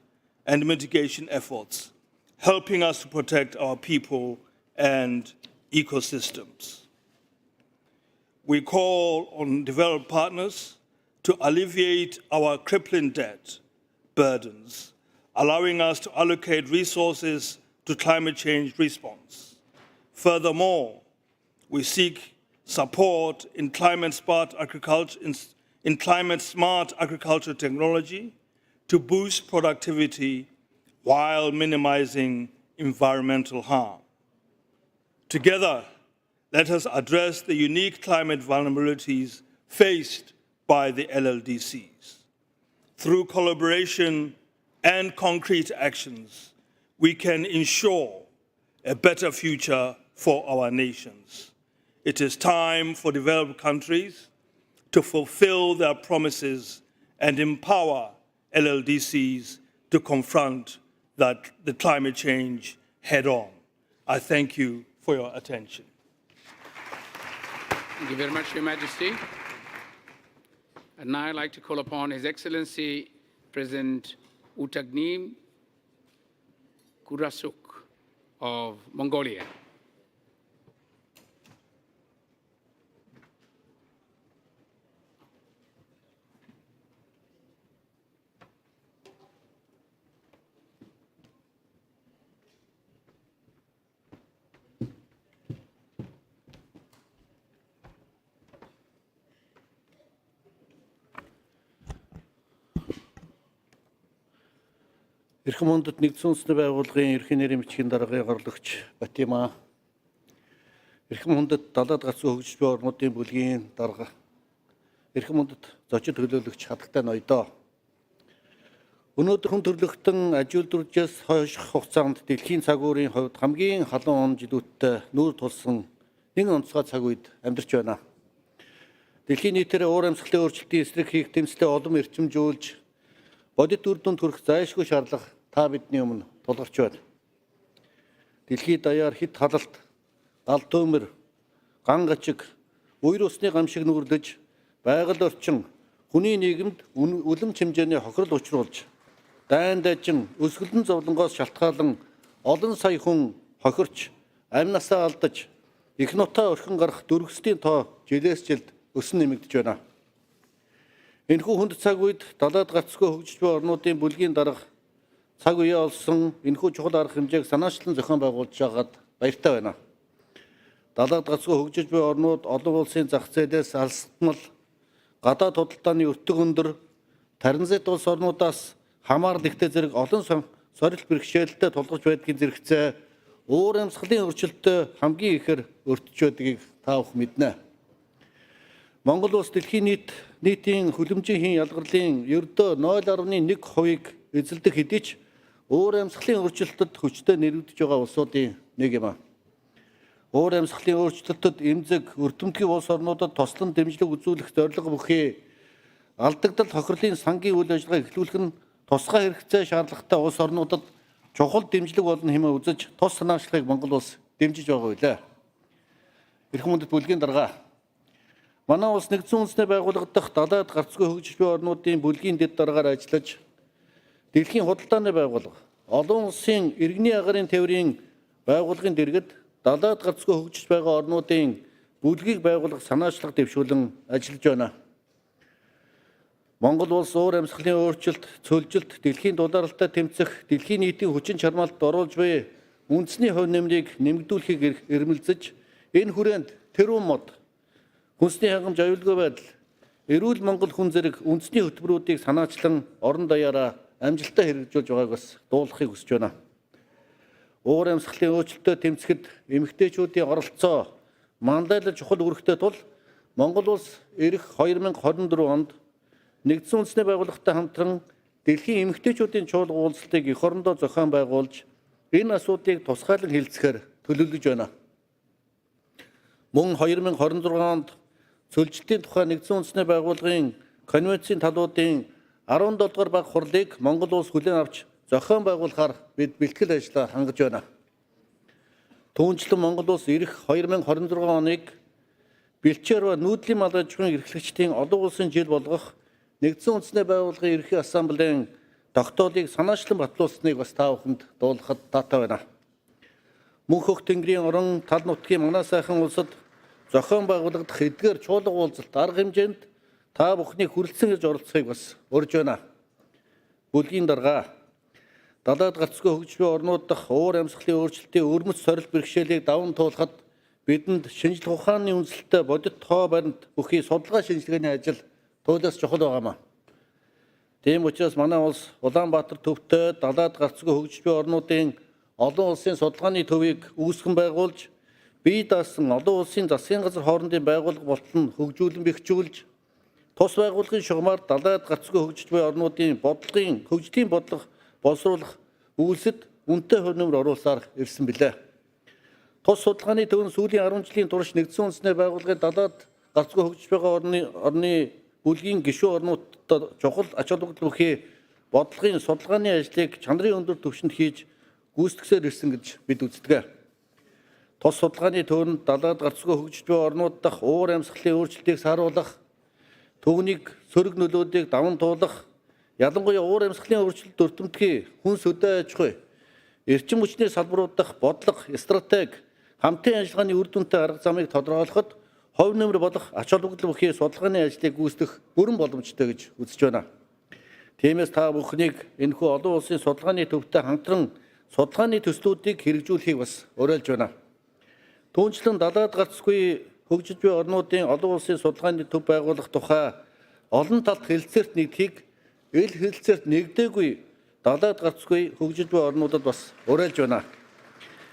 and mitigation efforts, helping us to protect our people and ecosystems. We call on developed partners to alleviate our crippling debt burdens, allowing us to allocate resources to climate change response. Furthermore, we seek support in climate-smart agriculture, technology to boost productivity while minimizing environmental harm. Together, let us address the unique climate vulnerabilities faced by the LLDCs. Through collaboration and concrete actions, we can ensure a better future for our nations. It is time for developed countries to fulfill their promises and empower LLDCs to confront the climate change head on. I thank you for your attention. Thank you very much, Your Majesty. And now I'd like to call upon His Excellency President Utagnim Kurasuk of Mongolia. Эрхэм хүндэт нэгдсэн үндэсний байгууллагын ерхий нэрийн бичгийн даргын горлогч Батима, эрхэм хүндэт далаад гацсан хөгжиж буй орнуудын бүлгийн дарга, эрхэм хүндэт зочин төлөөлөгч хатагтай ноёдоо. Өнөөдөр хүн төрлөختөн ажилтнуудаас хойш хугацаанд дэлхийн цаг уурын хувьд хамгийн халуун жилүүдтэй нүүр тулсан нэг онцгой цаг үед амьдарч байна. Дэлхийн нийтээр уур амьсгалын өөрчлөлтийн эсрэг хийх дэмжлээ улам эрчимжүүлж бодит үр дүнд хүрэх зайлшгүй шаардлага та бидний өмнө тулгарч байна. Дэлхийд даяар хит халалт, гал төмөр, ган гачиг, үер усны гам шиг нүрлэж, байгаль орчин, хүний нийгэмд үлэм хэмжээний хохирол учруулж, дайн дайчин, өсгөлн зовлонгоос шалтгаалan олон сая хүн хохирч, амь насаа алдаж, их нутаа орхин гарах дүргсдийн тоо жилээс жилд өсөн нэмэгдэж байна. Энэхүү хүнд цаг үед далаад гацгүй хөгжиж буй орнуудын бүлгийн дарга цаг үеэ олсон энэхүү чухал арга хэмжээг санаачлан зохион байгуулж байгаад баяртай байна. Далаад гацгүй хөгжиж буй орнууд олон улсын зах зээлээс алстмал, гадаад худалдааны өртөг өндөр, таринзэт улс орнуудаас хамаарл ихтэй зэрэг олон сорилт бэрхшээлтэй тулгарч байдгийн зэрэгцээ уур амьсгалын өөрчлөлтөд хамгийн ихээр өртөж байдгийг та бүхэн мэднэ. Монгол улс дэлхийн нийтийн хүлэмжийн хийн ялгарлын ердөө 0.1% эзэлдэг хэдий ч уур амьсгалын өөрчлөлтөд хүчтэй нэрвэгдэж байгаа улсуудын нэг юм. Уур амьсгалын өөрчлөлтөд эмзэг, өртөмтгий улс орнуудад тослон дэмжлэг үзүүлэх зорилго бүхий алдагдал хохирлын сангийн үйл ажиллагаа эхлүүлэх нь тусгай хэрэгцээ шаардлагатай улс орнуудад чухал дэмжлэг болно хэмээн үзэж тус санаачлагыг Монгол улс дэмжиж байгаа билээ. Эрхэм хүндэт бүлгийн дарга, манай улс нэгдсэн үндэсний байгууллага дахь далаад гарцгүй хөгжиж буй орнуудын бүлгийн дэд дараагаар ажиллаж, дэлхийн худалдааны байгууллага, олон улсын иргэний агаарын тээврийн байгууллагын дэргэд далаад гарцгүй хөгжиж байгаа орнуудын бүлгийг байгуулах санаачлага дэвшүүлэн ажиллаж байна. Монгол улс уур амьсгалын өөрчлөлт, цөлжилт, дэлхийн дулаалалтад тэмцэх, дэлхийн нийтийн хүчин чармаалт оруулж буй үндэсний хувь нэмрийг нэмэгдүүлэхийг эрмэлзэж, энэ хүрээнд тэрүүн мод, хүнсний хангамж аюулгүй байдал, эрүүл Монгол хүн зэрэг үндэсний хөтөлбөрүүдийг санаачлан орон даяараа амжилттай хэрэгжүүлж байгааг бас дуулахыг хүсэж байна. Уур амьсгалын өөрчлөлтөд тэмцэхэд эмэгтэйчүүдийн оролцоо мандайлал чухал үүрэгтэй тул Монгол улс ирэх 2024 онд нэгдсэн үндэсний байгууллагатай хамтран дэлхийн эмэгтэйчүүдийн чуулга уулзалтыг эх орондоо зохион байгуулж, энэ асуудлыг тусгайлан хэлцэхээр төлөвлөж байна. Мөн 2026 онд цөлжилтийн тухай нэгдсэн үндэсний байгууллагын конвенцийн талуудын 17 дугаар баг хурлыг Монгол улс хүлээн авч зохион байгуулахаар бид бэлтгэл ажлаа хангаж байна. Түүнчлэн Монгол улс ирэх 2026 оныг бэлчээр ба нүүдлийн мал аж ахуйн эрхлэгчдийн олон улсын жил болгох нэгдсэн үндэсний байгууллагын ерхий ассамблеийн тогтоолыг санаачлан батлуулсныг бас та бүхэнд дуулгахад таатай байна. Мөнх хөх тэнгэрийн орон тал нутгийн манай сайхан улсад зохион байгуулагдах эдгээр чуулга уулзалт арга хэмжээнд та бүхний хүрэлцэн ирж оролцохыг бас урьж байна. Бүлгийн дарга, далаад гарцгүй хөгжиж буй орнууд дахь уур амьсгалын өөрчлөлтийн өрмөц сорилт бэрхшээлийг даван туулахад бидэнд шинжлэх ухааны үндэслэлтэй бодит тоо баримт бүхий судалгаа шинжилгээний ажил туйлаас чухал байгаамаа. Тийм учраас манай улс Улаанбаатар төвтэй далаад гарцгүй хөгжиж буй орнуудын олон улсын судалгааны төвийг үүсгэн байгуулж, бие даасан олон улсын засгийн газар хоорондын байгууллага болтол нь хөгжүүлэн бэхжүүлж, тус байгууллагын шугамаар далаад гарцгүй хөгжиж буй орнуудын бодлогын хөгжлийн бодлого боловсруулах үйлсэд үнэтэй хувь нэмэр оруулсаар ирсэн билээ. Тус судалгааны төв нь сүүлийн 10 жилийн турш нэгдсэн үндэсний байгууллагын далаад гарцгүй хөгжиж байгаа орны бүлгийн гишүүн орнуудад чухал ач холбогдол бүхий бодлогын судалгааны ажлыг чанарын өндөр түвшинд хийж гүйцэтгсээр ирсэн гэж бид үздэг. тус судалгааны төвөнд далаад гарцгүй хөгжиж буй орнууд дахь уур амьсгалын өөрчлөлтийг сааруулах, түүнийг сөрөг нөлөөдийг даван туулах, ялангуяа уур амьсгалын өөрчлөлт өртөмтгий, хүнс хөдөө аж ахуй, эрчим хүчний салбарууд дахь бодлого, стратеги, хамтын ажиллагааны үр дүнтэй арга замыг тодорхойлоход хувь нэмэр болох ач холбогдол бүхий судалгааны ажлыг гүйцэтгэх бүрэн боломжтой гэж үзэж байна. Тиймээс та бүхнийг энэхүү олон улсын судалгааны төвтэй хамтран судалгааны төслүүдийг хэрэгжүүлэхийг бас уриалж байна. Түүнчлэн далаад гарцгүй хөгжиж буй орнуудын олон улсын судалгааны төв байгуулах тухай олон талт хэлэлцээрт нэгдэхийг ил хэлэлцээрт нэгдээгүй далаад гарцгүй хөгжиж буй орнуудад бас уриалж байна.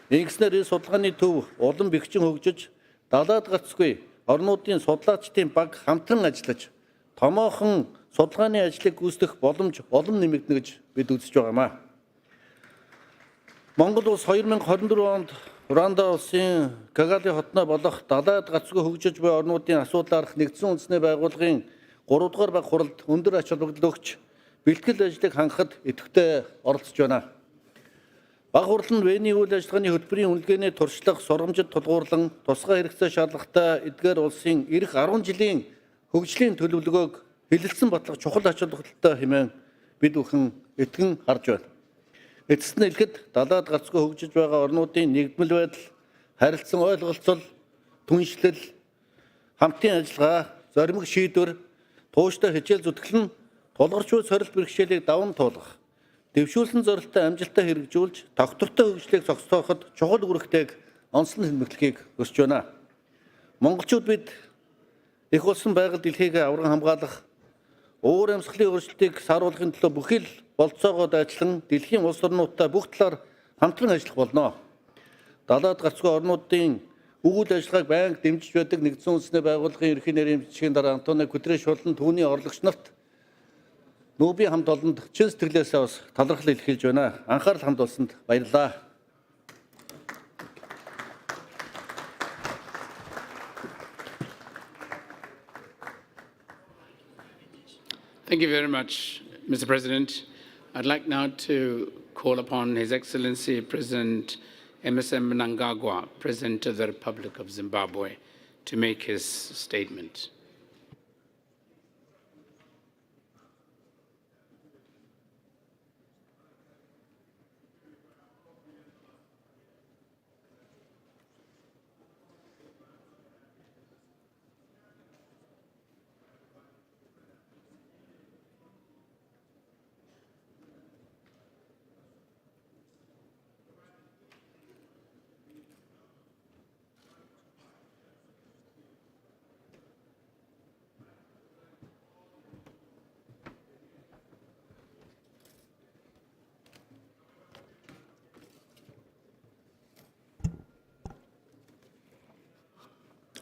Ингэснээр энэ судалгааны төв улам бэхжин хөгжиж далаад гарцгүй орнуудын судлаачдын баг хамтран ажиллаж томоохон судалгааны ажлыг гүйцэтгэх боломж олон нэмэгдэнэ гэж бид үзэж байгаамаа. Монгол улс 2024 онд Руанда улсын Кигали хотноо болох далаад гарцгүй хөгжиж буй орнуудын асуудлаарх нэгдсэн үндэсний байгууллагын 3 дугаар баг хуралд өндөр ач холбогдол өгч бэлтгэл ажлыг хангахад идэвхтэй оролцож байна. Баг хурал нь Вений үйл ажиллагааны хөтөлбөрийн үнэлгээний туршлага, сургамжид тулгуурлан тусгай хэрэгцээ шаардлагатай эдгээр улсын эх 10 жилийн хөгжлийн төлөвлөгөөг хэлэлцэн батлах чухал ач холбогдолтой хэмээн бид бүхэн итгэн харж байна. Эцэст нь хэлэхэд далаад гарцгүй хөгжиж байгаа орнуудын нэгдмэл байдал, харилцан ойлголцол, түншлэл, хамтын ажиллагаа, зоримог шийдвэр, тууштай хичээл зүтгэл нь тулгарч буй сорилт бэрхшээлийг даван туулах, дэвшүүлсэн зорилттой амжилттай хэрэгжүүлж, тогтвортой хөгжлийг зохицооход чухал үүрэгтэйг онцлон хэлмэглэхийг хүсэж байна. Монголчууд бид их улсын байгаль дэлхийг авран хамгаалах, уур амьсгалын өөрчлөлтийг сааруулахын төлөө бүхэл болцоогоо дайчлан дэлхийн улс орнуудтай бүх талаар хамтран ажиллах болно. Далаад гарцгүй орнуудын үйл ажиллагааг байнга дэмжиж байдаг нэгдсэн үндэсний байгууллагын ерхий нэрийн бичгийн дараа Антонио Гутерреш болон түүний орлогч нарт нүүбийн хамт олонд чин сэтгэлээсээ бас талархал илэрхийлж байна. Анхаарал хандуулсанд баярлалаа. Thank you very much, Mr. President. I'd like now to call upon His Excellency President Emmerson Mnangagwa, President of the Republic of Zimbabwe, to make his statement.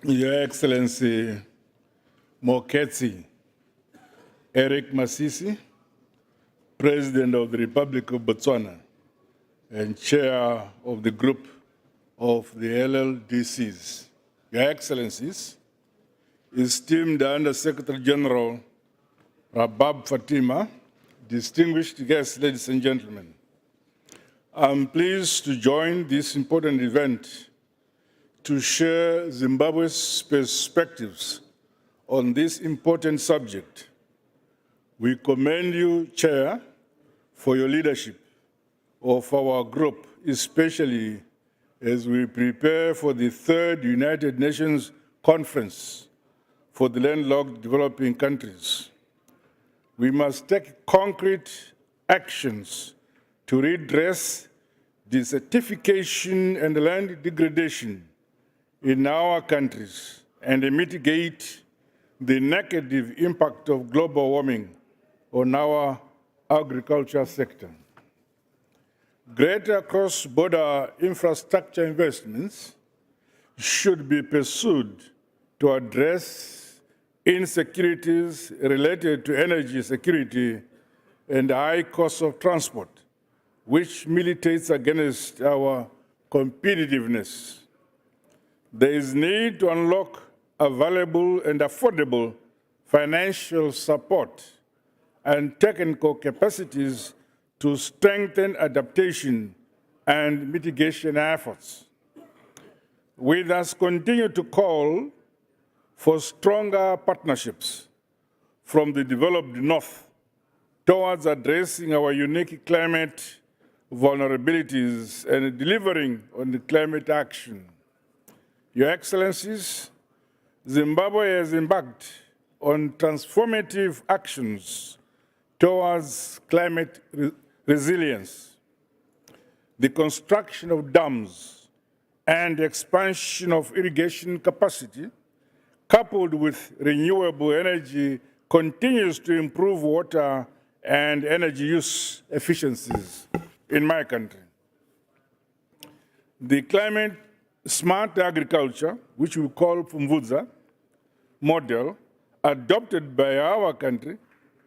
Your Excellency Moketsi Eric Masisi, President of the Republic of Botswana and Chair of the Group of the LLDCs. Your Excellencies, esteemed Under-Secretary General Rabab Fatima, distinguished guests, ladies and gentlemen, I'm pleased to join this important event to share Zimbabwe's perspectives on this important subject. We commend you, Chair, for your leadership of our group, especially as we prepare for the third United Nations Conference for the landlocked developing countries. We must take concrete actions to redress desertification and land degradation in our countries and mitigate the negative impact of global warming on our agriculture sector. Greater cross-border infrastructure investments should be pursued to address insecurities related to energy security and high costs of transport, which militates against our competitiveness. There is need to unlock available and affordable financial support and technical capacities to strengthen adaptation and mitigation efforts. we thus continue to call for stronger partnerships from the developed North towards addressing our unique climate vulnerabilities and delivering on the climate action. Your Excellencies, Zimbabwe has embarked on transformative actions towards climate resilience. The construction of dams and expansion of irrigation capacity, coupled with renewable energy, continues to improve water and energy use efficiencies in my country. The climate smart agriculture, which we call Pumvudza model, adopted by our country,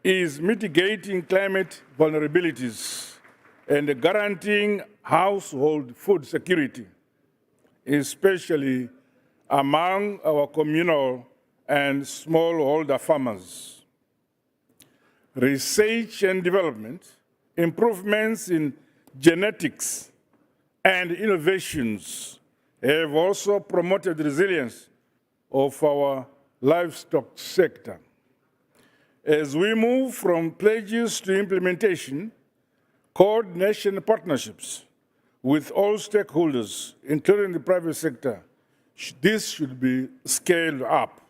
is mitigating climate vulnerabilities and guaranteeing household food security, especially among our communal and smallholder farmers. Research and development, improvements in genetics and innovations have also promoted resilience of our livestock sector. As we move from pledges to implementation, coordination partnerships with all stakeholders, including the private sector, this should be scaled up.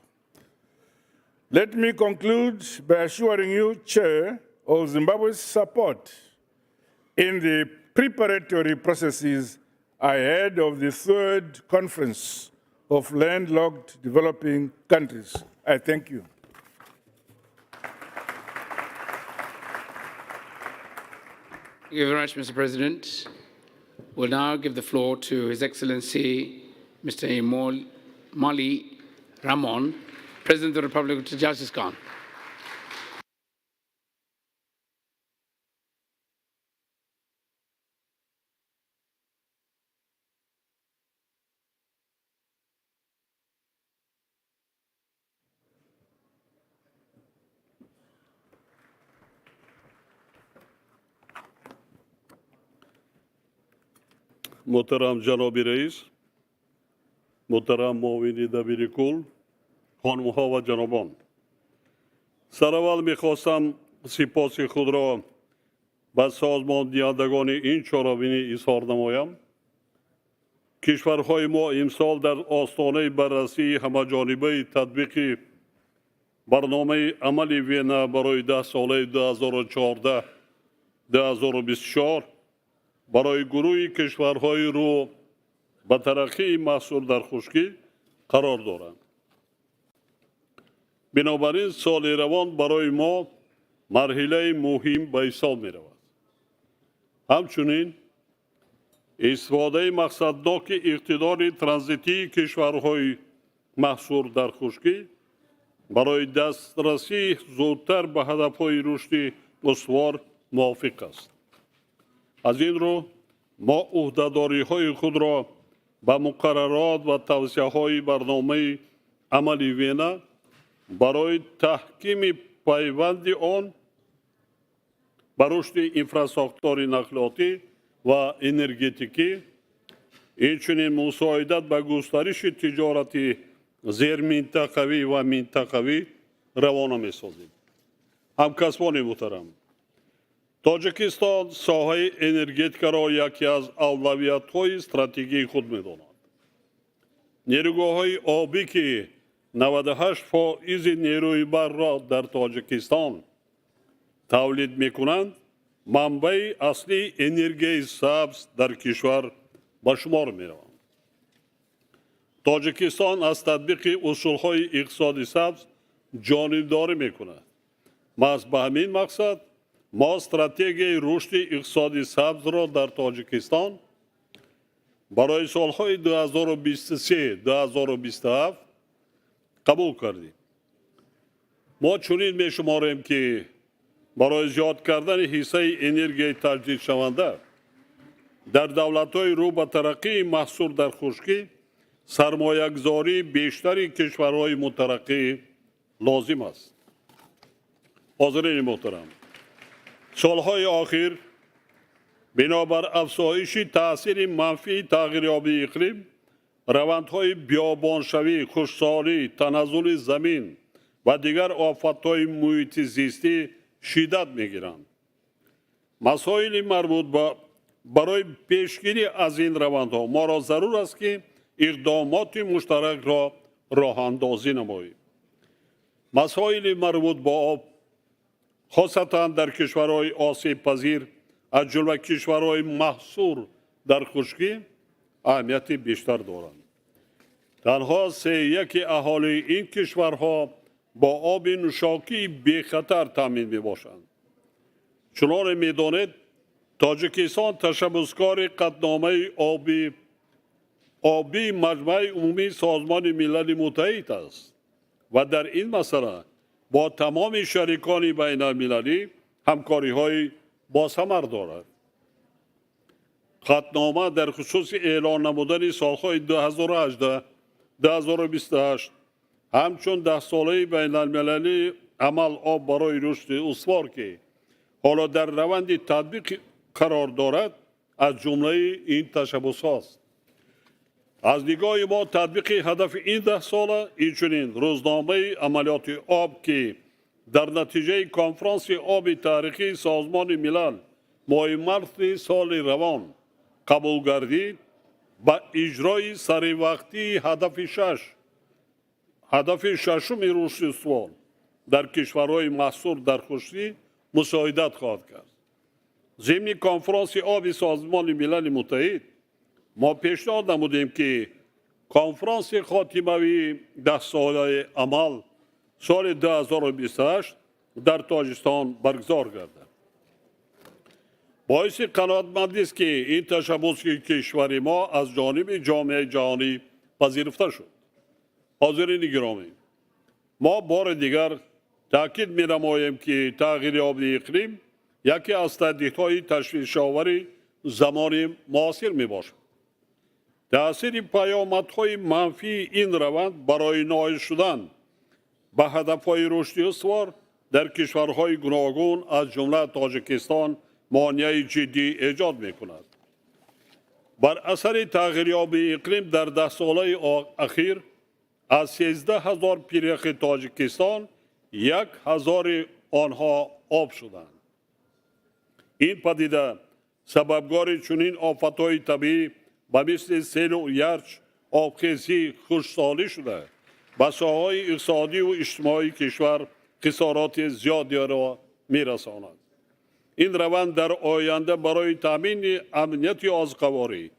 Let me conclude by assuring you, Chair, of Zimbabwe's support in the preparatory processes ahead of the third conference of landlocked developing countries. I thank you. Thank you very much, Mr. President. We'll now give the floor to His Excellency, Mr. Mali Ramon, President of the Republic of Tajikistan. محترم جناب رئیس، محترم معاون دبیر کل، خانم‌ها و جنابان، سرآول می‌خواستم سپاس خود را به سازمان دهندگان این چهاربینی اظهار نمایم. کشورهای ما امسال در آستانه بررسی همه‌جانبه تطبیق برنامه عملی وینا برای 10 ساله 2014-2024 برای گروه کشورهای رو به ترقی محصول در خشکی قرار دارند. بنابراین سال روان برای ما مرحله مهم به حساب می رود. همچنین استفاده مقصدناک اقتدار ترانزیتی کشورهای محصول در خشکی برای دسترسی زودتر به هدفهای رشد استوار موافق است. از این رو ما عهده‌داری‌های خود را به مقررات و توصیه‌های برنامه عملی وینا برای تحکیم پیوند آن به رشد اینفراستراکچور نقلیاتی و انرژتیکی، اینچنین مساعدت به گسترش تجارت زیرمنطقوی و منطقوی روانه می‌سازیم. همکاسبان محترم، تاجیکستان ساحه انرژتیک را یکی از اولویت‌های استراتژیک خود می‌داند. نیروگاه‌های آبی که 98% نیروی برق را در تاجیکستان تولید می‌کنند، منبع اصلی انرژی سبز در کشور به شمار می‌روند. تاجیکستان از تطبیق اصول‌های اقتصاد سبز جانبداری می‌کند. محض به همین مقصد ما استراتژی رشد اقتصاد سبز را در تاجیکستان برای سالهای 2023-2027 قبول کردیم. ما چنین می‌شماریم که برای زیاد کردن حصه انرژی تجدید شونده در دولت‌های رو به ترقی محصول در خشکی سرمایه‌گذاری بیشتری کشورهای مترقی لازم است. حاضرین محترم، سالهای آخر بنابر افزایش تأثیر منفی تغییریابی اقلیم روندهای بیابانشوی، خشکسالی، تنزل زمین و دیگر آفتهای محیط زیستی شدت می‌گیرند. مسائل مربوط به برای پیشگیری از این روندها ما را ضرور است که اقدامات مشترک را راه اندازی نماییم. مسائل مربوط به آب خاصتا در کشورهای آسیب پذیر از جمله کشورهای محصور در خشکی اهمیت بیشتر دارند. تنها 3/1 اهالی این کشورها با آب نوشاکی بی خطر تامین می باشند. چنانچه می دانید تاجیکستان تشبسکار قطعنامه آبی مجمع عمومی سازمان ملل متحد است و در این مسئله با تمام شریکان بین المللی همکاری های باثمر دارد. قطعنامه در خصوص اعلان نمودن سالهای 2018 2028 همچون 10 ساله بین المللی عمل آب برای رشد استوار که حالا در روند تطبیق قرار دارد از جمله این تشبس است. از نگاه ما تطبیق هدف این 10 ساله اینچنین روزنامه عملیات آب که در نتیجه کنفرانس آب تاریخی سازمان ملل ماه مارس سال روان قبول گردید با اجرای سری وقتی هدف ششم رشد استوار در کشورهای محصور در خشکی مساعدت خواهد کرد. ضمن کنفرانس آب سازمان ملل متحد ما پیشنهاد نمودیم که کنفرانس خاتموی 10 ساله عمل سال 2028 در تاجیکستان برگزار گردد. باعث قناعتمندی است که این تشبس کشور ما از جانب جامعه جهانی پذیرفته شد. حاضرین گرامی، ما بار دیگر تاکید می نماییم که تغییر آب اقلیم یکی از تهدیدهای تشویش‌آور زمان معاصر می باشد. تأثیر پیامدهای منفی این روند برای نائل شدن به هدفهای رشد استوار در کشورهای گوناگون از جمله تاجیکستان مانع جدی ایجاد می کند. بر اثر تغییر آب اقلیم در 10 ساله اخیر از 13,000 پیریخ تاجیکستان 1,000 آنها آب شدند. این پدیده سببگار چنین آفتهای طبیعی به مثل سیل و یخ، آبخیزی، خشکسالی شده به ساحه‌های اقتصادی و اجتماعی کشور خسارات زیادی را می‌رساند. این روند در آینده برای تامین امنیت آزقواری،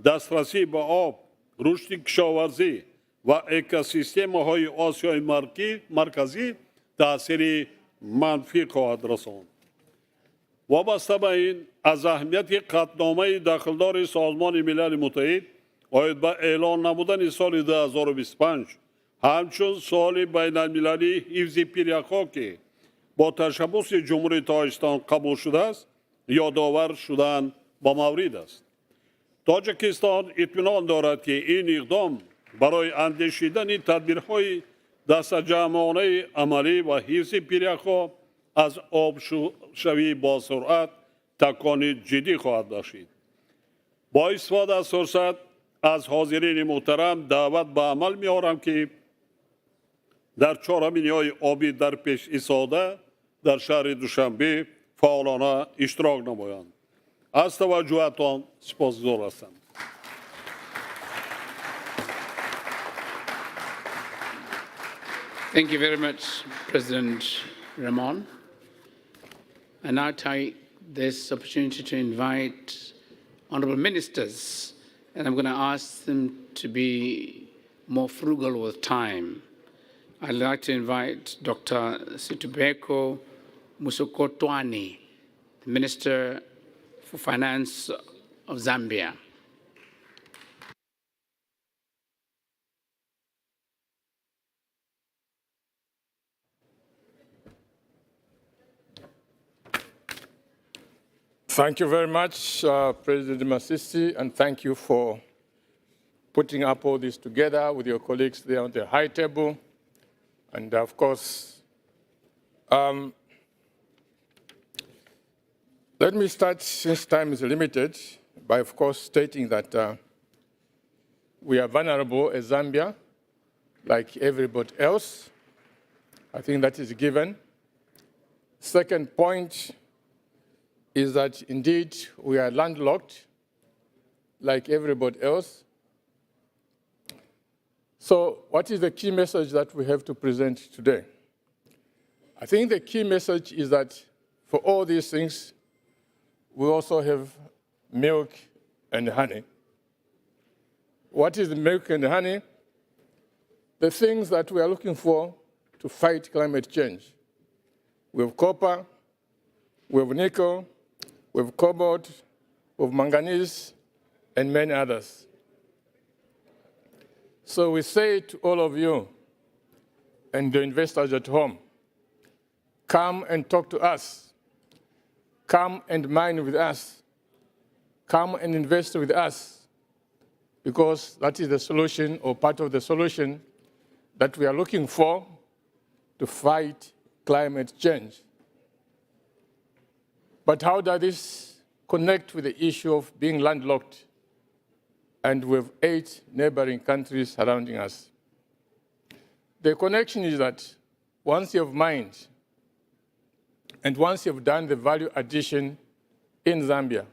دسترسی به آب، رشد کشاورزی و اکوسیستم‌های آسیای مرکزی تأثیر منفی خواهد رساند. وابسته به این از اهمیت قطعنامه داخلدار سازمان ملل متحد آید به اعلان نمودن سال 2025 همچون سال بین المللی حفظ پیریخ‌ها که با تشبس جمهوری تاجیکستان قبول شده است یادآور شدن با مورد است. تاجیکستان اطمینان دارد که این اقدام برای اندیشیدن تدبیرهای دست جمعانه عملی و حفظ پیریخ‌ها از آب شوی با سرعت تکان جدی خواهد داشت. با استفاده از فرصت از حاضرین محترم دعوت به عمل می آورم که در چهارمینی‌های آبی در پیش ایستاده در شهر دوشنبه فعالانه اشتراک نمایند. از توجهتان سپاسگزار هستم. Thank you very much, President Ramon. I now take this opportunity to invite honorable ministers, and I'm going to ask them to be more frugal with time. I'd like to invite Dr. Situbeko Musokotwane, the Minister for Finance of Zambia. Thank you very much, President Masisi, and thank you for putting up all this together with your colleagues there on the high table. And of course, let me start, since time is limited, by of course stating that we are vulnerable as Zambia, like everybody else. I think that is given. Second point is that indeed we are landlocked, like everybody else. So what is the key message that we have to present today? I think the key message is that for all these things, we also have milk and honey. What is the milk and honey? The things that we are looking for to fight climate change. We have copper, we have nickel, we have cobalt, we have manganese, and many others. So we say to all of you and the investors at home, come and talk to us. Come and mine with us. Come and invest with us, because that is the solution or part of the solution that we are looking for to fight climate change. But how does this connect with the issue of being landlocked and with 8 neighboring countries surrounding us? The connection is that once you have mined and once you've done the value addition in Zambia,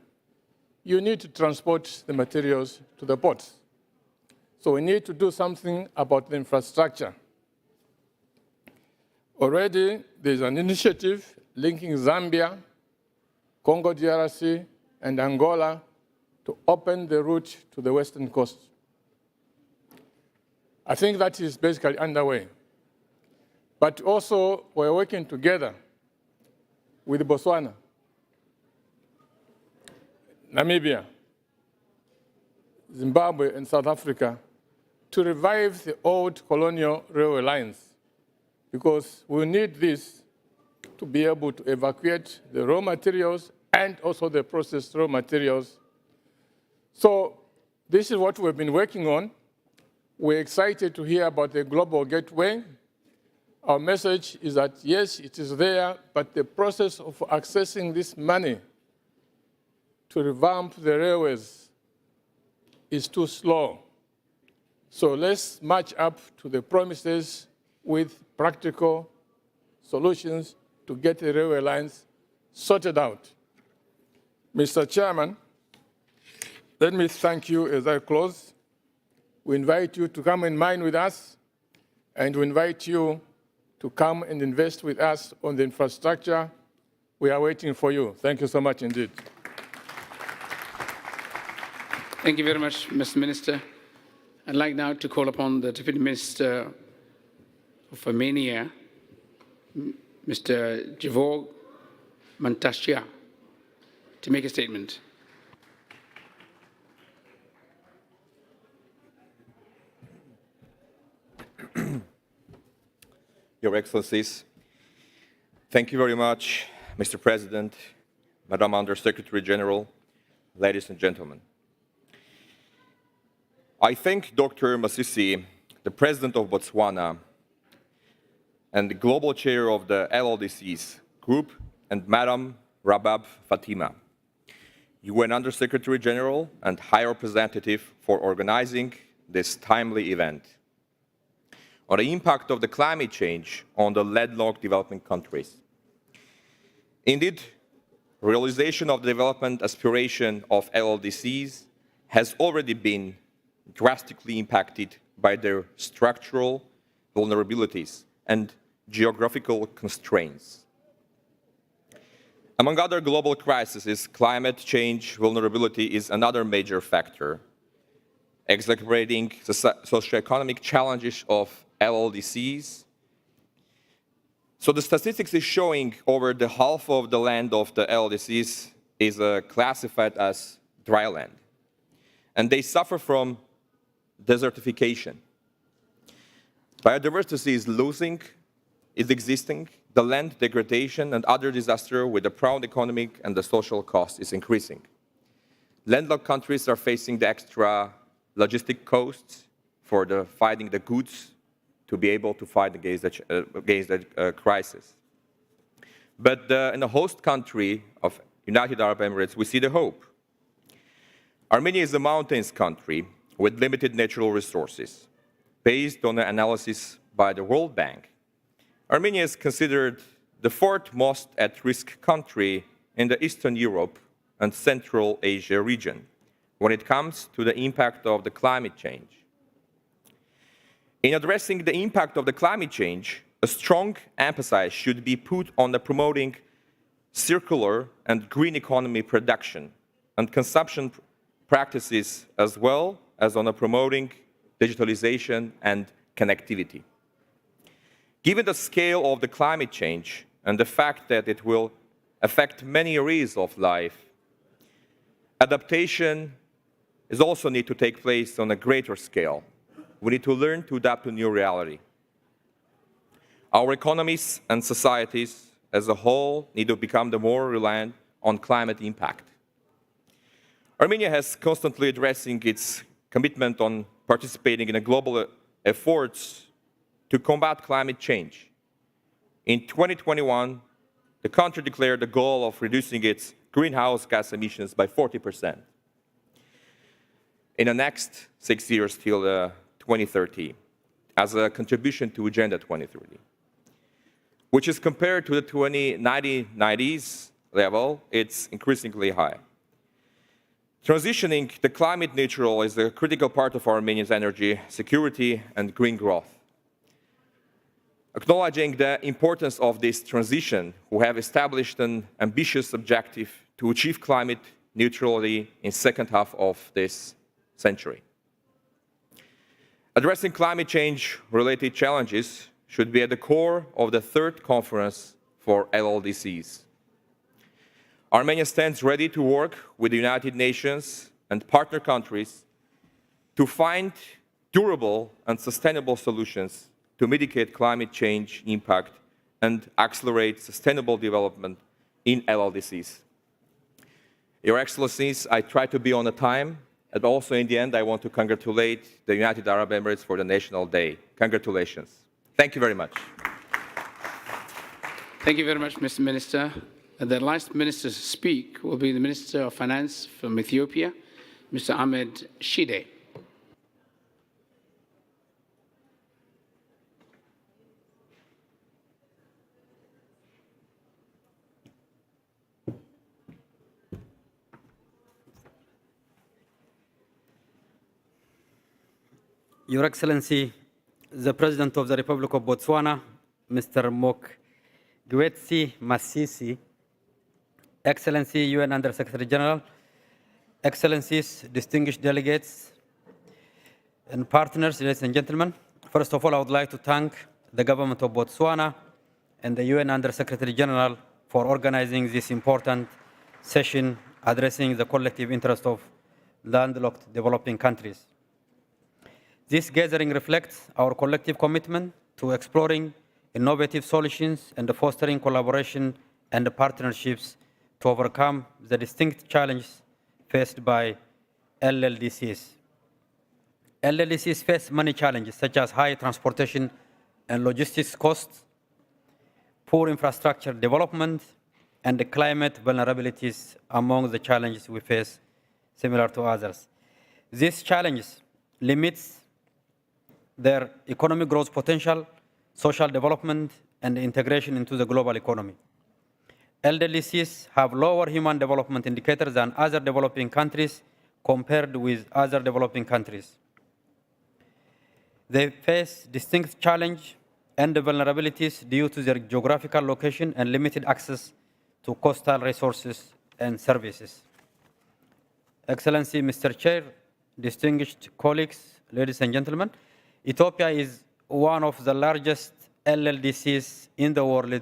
you need to transport the materials to the ports. So we need to do something about the infrastructure. Already, there's an initiative linking Zambia, Congo DRC, and Angola to open the route to the western coast. I think that is basically underway. But also, we're working together with Botswana, Namibia, Zimbabwe, and South Africa to revive the old colonial railway lines, because we need this to be able to evacuate the raw materials and also the processed raw materials. So this is what we've been working on. We're excited to hear about the global gateway. Our message is that, yes, it is there, but the process of accessing this money to revamp the railways is too slow. So let's match up to the promises with practical solutions to get the railway lines sorted out. Mr. Chairman, let me thank you as I close. We invite you to come and mine with us, and we invite you to come and invest with us on the infrastructure. We are waiting for you. Thank you so much indeed. Thank you very much, Mr. Minister. I'd like now to call upon the Deputy Minister of Armenia, Mr. Javor Mantascia, to make a statement. Your Excellencies, thank you very much, Mr. President, Madam Under-Secretary General, ladies and gentlemen. I thank Dr. Masisi, the President of Botswana, and the Global Chair of the LLDCs Group, and Madam Rabab Fatima, UN Under-Secretary General and High Representative, for organizing this timely event on the impact of the climate change on the landlocked developing countries. Indeed, realization of the development aspiration of LLDCs has already been drastically impacted by their structural vulnerabilities and geographical constraints. Among other global crises, climate change vulnerability is another major factor, exacerbating the socioeconomic challenges of LLDCs. So the statistics is showing over the half of the land of the LLDCs is classified as dry land, and they suffer from desertification. Biodiversity is existing, the land degradation and other disaster with the profound economic and the social cost is increasing. Landlocked countries are facing the extra logistic costs for finding the goods to be able to fight against the crisis. But in the host country of United Arab Emirates, we see the hope. Armenia is a mountainous country with limited natural resources. Based on an analysis by the World Bank, Armenia is considered the fourth most at-risk country in the Eastern Europe and Central Asia region when it comes to the impact of the climate change. In addressing the impact of the climate change, a strong emphasis should be put on the promoting circular and green economy production and consumption practices, as well as on the promoting digitalization and connectivity. Given the scale of the climate change and the fact that it will affect many areas of life, adaptation is also need to take place on a greater scale. We need to learn to adapt to new reality. Our economies and societies as a whole need to become more reliant on climate impact. Armenia has constantly addressing its commitment on participating in global efforts to combat climate change. In 2021, the country declared the goal of reducing its greenhouse gas emissions by 40% in the next 6 years till 2030 as a contribution to Agenda 2030, which is compared to the 1990s level, it's increasingly high. Transitioning to climate neutral is a critical part of Armenia's energy security and green growth. Acknowledging the importance of this transition, we have established an ambitious objective to achieve climate neutrality in the second half of this century. Addressing climate change-related challenges should be at the core of the third conference for LLDCs. Armenia stands ready to work with the United Nations and partner countries to find durable and sustainable solutions to mitigate climate change impact and accelerate sustainable development in LLDCs. Your Excellencies, I try to be on the time, and also in the end, I want to congratulate the United Arab Emirates for the National Day. Congratulations. Thank you very much. Thank you very much, Mr. Minister. The last minister to speak will be the Minister of Finance from Ethiopia, Mr. Ahmed Shide. Your Excellency, the President of the Republic of Botswana, Mr. Mokgweetsi Masisi, Excellency UN Under Secretary General, Excellencies, distinguished delegates, and partners, ladies and gentlemen. First of all, I would like to thank the Government of Botswana and the UN Under Secretary General for organizing this important session addressing the collective interest of landlocked developing countries. This gathering reflects our collective commitment to exploring innovative solutions and fostering collaboration and partnerships to overcome the distinct challenges faced by LLDCs. LLDCs face many challenges, such as high transportation and logistics costs, poor infrastructure development, and the climate vulnerabilities among the challenges we face, similar to others. These challenges limits their economic growth potential, social development, and integration into the global economy. LLDCs have lower human development indicators than other developing countries compared with other developing countries. They face distinct challenge and vulnerabilities due to their geographical location and limited access to coastal resources and services. Excellency, Mr. Chair, distinguished colleagues, ladies and gentlemen, Ethiopia is one of the largest LLDCs in the world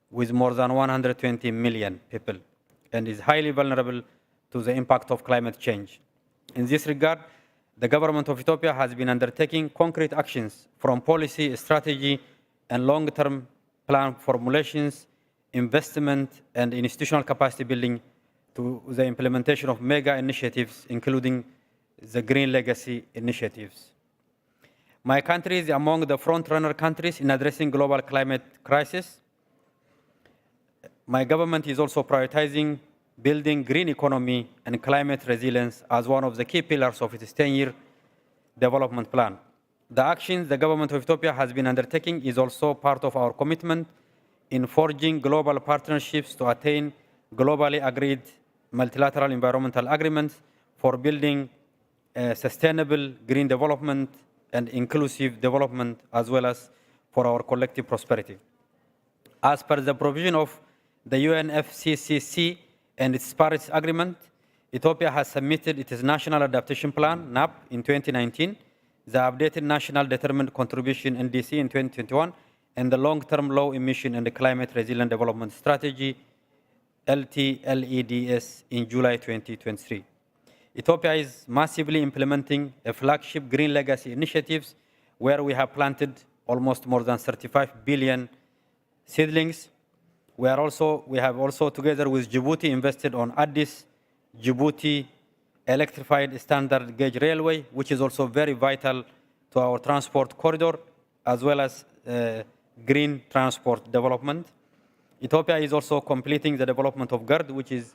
with more than 120 million people and is highly vulnerable to the impact of climate change. In this regard, the government of Ethiopia has been undertaking concrete actions from policy, strategy, and long-term plan formulations, investment, and institutional capacity building to the implementation of mega initiatives, including the Green Legacy initiatives. My country is among the front-runner countries in addressing global climate crisis. My government is also prioritizing building green economy and climate resilience as one of the key pillars of its 10-year development plan. The actions the government of Ethiopia has been undertaking is also part of our commitment in forging global partnerships to attain globally agreed multilateral environmental agreements for building sustainable green development and inclusive development, as well as for our collective prosperity. As per the provision of the UNFCCC and its Paris Agreement, Ethiopia has submitted its National Adaptation Plan, NAP, in 2019, the updated National Determined Contribution, NDC, in 2021, and the Long-Term Low Emission and Climate Resilient Development Strategy, LTLEDS, in July 2023. Ethiopia is massively implementing a flagship green legacy initiatives where we have planted almost more than 35 billion seedlings. We have also, together with Djibouti, invested on Addis Djibouti electrified standard gauge railway, which is also very vital to our transport corridor, as well as green transport development. Ethiopia is also completing the development of GERD, which is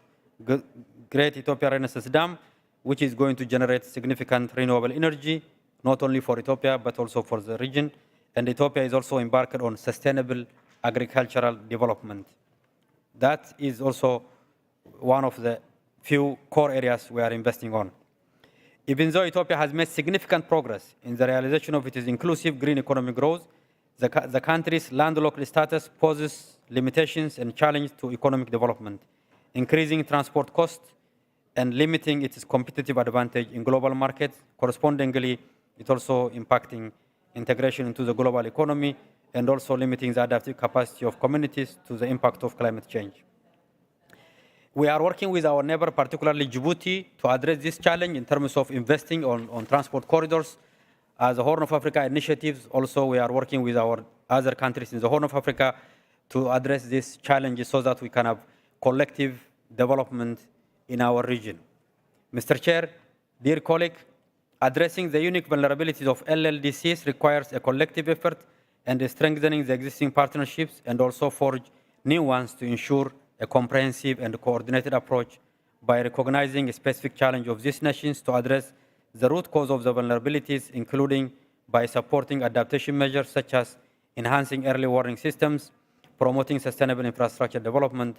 Great Ethiopia Renaissance Dam, which is going to generate significant renewable energy, not only for Ethiopia, but also for the region. And Ethiopia is also embarked on sustainable agricultural development. That is also one of the few core areas we are investing on. Even though Ethiopia has made significant progress in the realization of its inclusive green economic growth, the country's landlocked status poses limitations and challenges to economic development, increasing transport costs and limiting its competitive advantage in global markets. Correspondingly, it's also impacting integration into the global economy and also limiting the adaptive capacity of communities to the impact of climate change. We are working with our neighbor, particularly Djibouti, to address this challenge in terms of investing on transport corridors. As the Horn of Africa initiatives, also we are working with our other countries in the Horn of Africa to address these challenges so that we can have collective development in our region. Mr. Chair, dear colleague, addressing the unique vulnerabilities of LLDCs requires a collective effort and strengthening the existing partnerships and also forge new ones to ensure a comprehensive and coordinated approach by recognizing a specific challenge of these nations to address the root cause of the vulnerabilities, including by supporting adaptation measures such as enhancing early warning systems, promoting sustainable infrastructure development,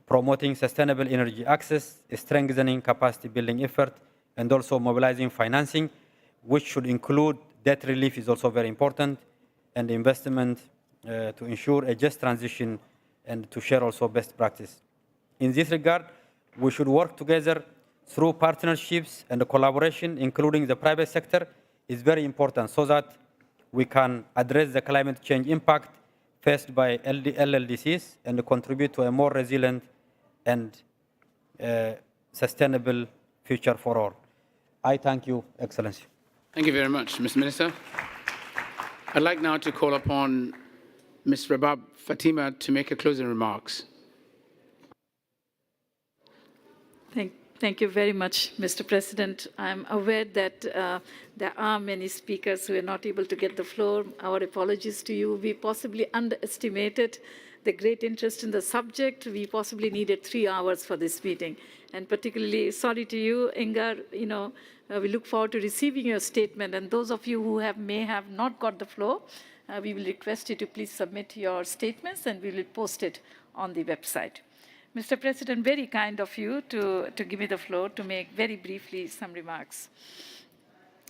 promoting sustainable energy access, strengthening capacity building effort, and also mobilizing financing, which should include debt relief is also very important, and investment to ensure a just transition and to share also best practice. In this regard, we should work together through partnerships and collaboration, including the private sector, is very important so that we can address the climate change impact faced by LLDCs and contribute to a more resilient and sustainable future for all. I thank you, Excellency. Thank you very much, Mr. Minister. I'd like now to call upon Ms. Rabab Fatima to make her closing remarks. Thank you very much, Mr. President. I'm aware that there are many speakers who are not able to get the floor. Our apologies to you. We possibly underestimated the great interest in the subject. We possibly needed 3 hours for this meeting. And particularly sorry to you, Ingar, we look forward to receiving your statement. And those of you who may have not got the floor, we will request you to please submit your statements and we will post it on the website. Mr. President, very kind of you to give me the floor to make very briefly some remarks.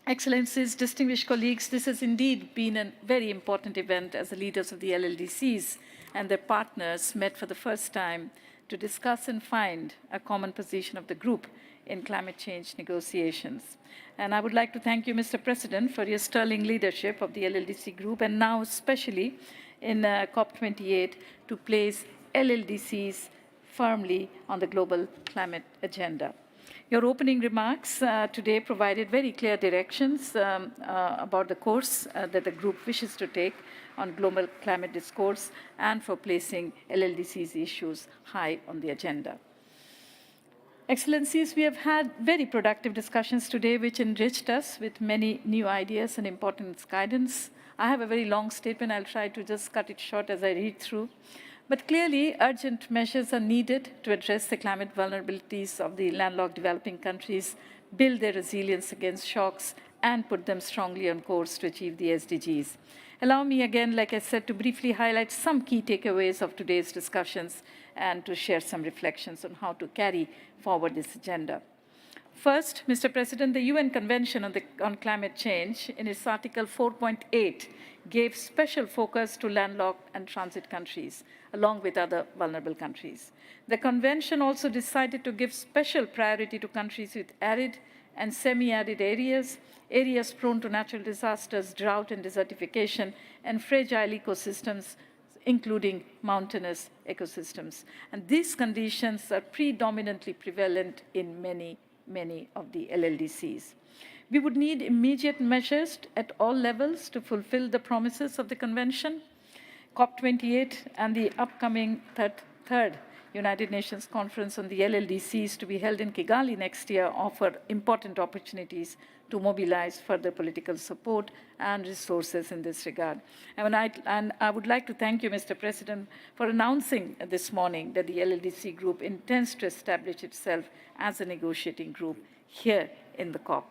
Excellencies, distinguished colleagues, this has indeed been a very important event as the leaders of the LLDCs and their partners met for the first time to discuss and find a common position of the group in climate change negotiations. And I would like to thank you, Mr. President, for your sterling leadership of the LLDC group and now especially in COP28 to place LLDCs firmly on the global climate agenda. Your opening remarks today provided very clear directions about the course that the group wishes to take on global climate discourse and for placing LLDC's issues high on the agenda. Excellencies, we have had very productive discussions today which enriched us with many new ideas and important guidance. I have a very long statement. I'll try to just cut it short as I read through. But clearly, urgent measures are needed to address the climate vulnerabilities of the landlocked developing countries, build their resilience against shocks, and put them strongly on course to achieve the SDGs. Allow me again, like I said, to briefly highlight some key takeaways of today's discussions and to share some reflections on how to carry forward this agenda. First, Mr. President, the UN Convention on Climate Change, in its Article 4.8, gave special focus to landlocked and transit countries, along with other vulnerable countries. The Convention also decided to give special priority to countries with arid and semi-arid areas, areas prone to natural disasters, drought and desertification, and fragile ecosystems, including mountainous ecosystems. And these conditions are predominantly prevalent in many of the LLDCs. We would need immediate measures at all levels to fulfill the promises of the Convention. COP28 and the upcoming third United Nations Conference on the LLDCs to be held in Kigali next year offer important opportunities to mobilize further political support and resources in this regard. And I would like to thank you, Mr. President, for announcing this morning that the LLDC group intends to establish itself as a negotiating group here in the COP.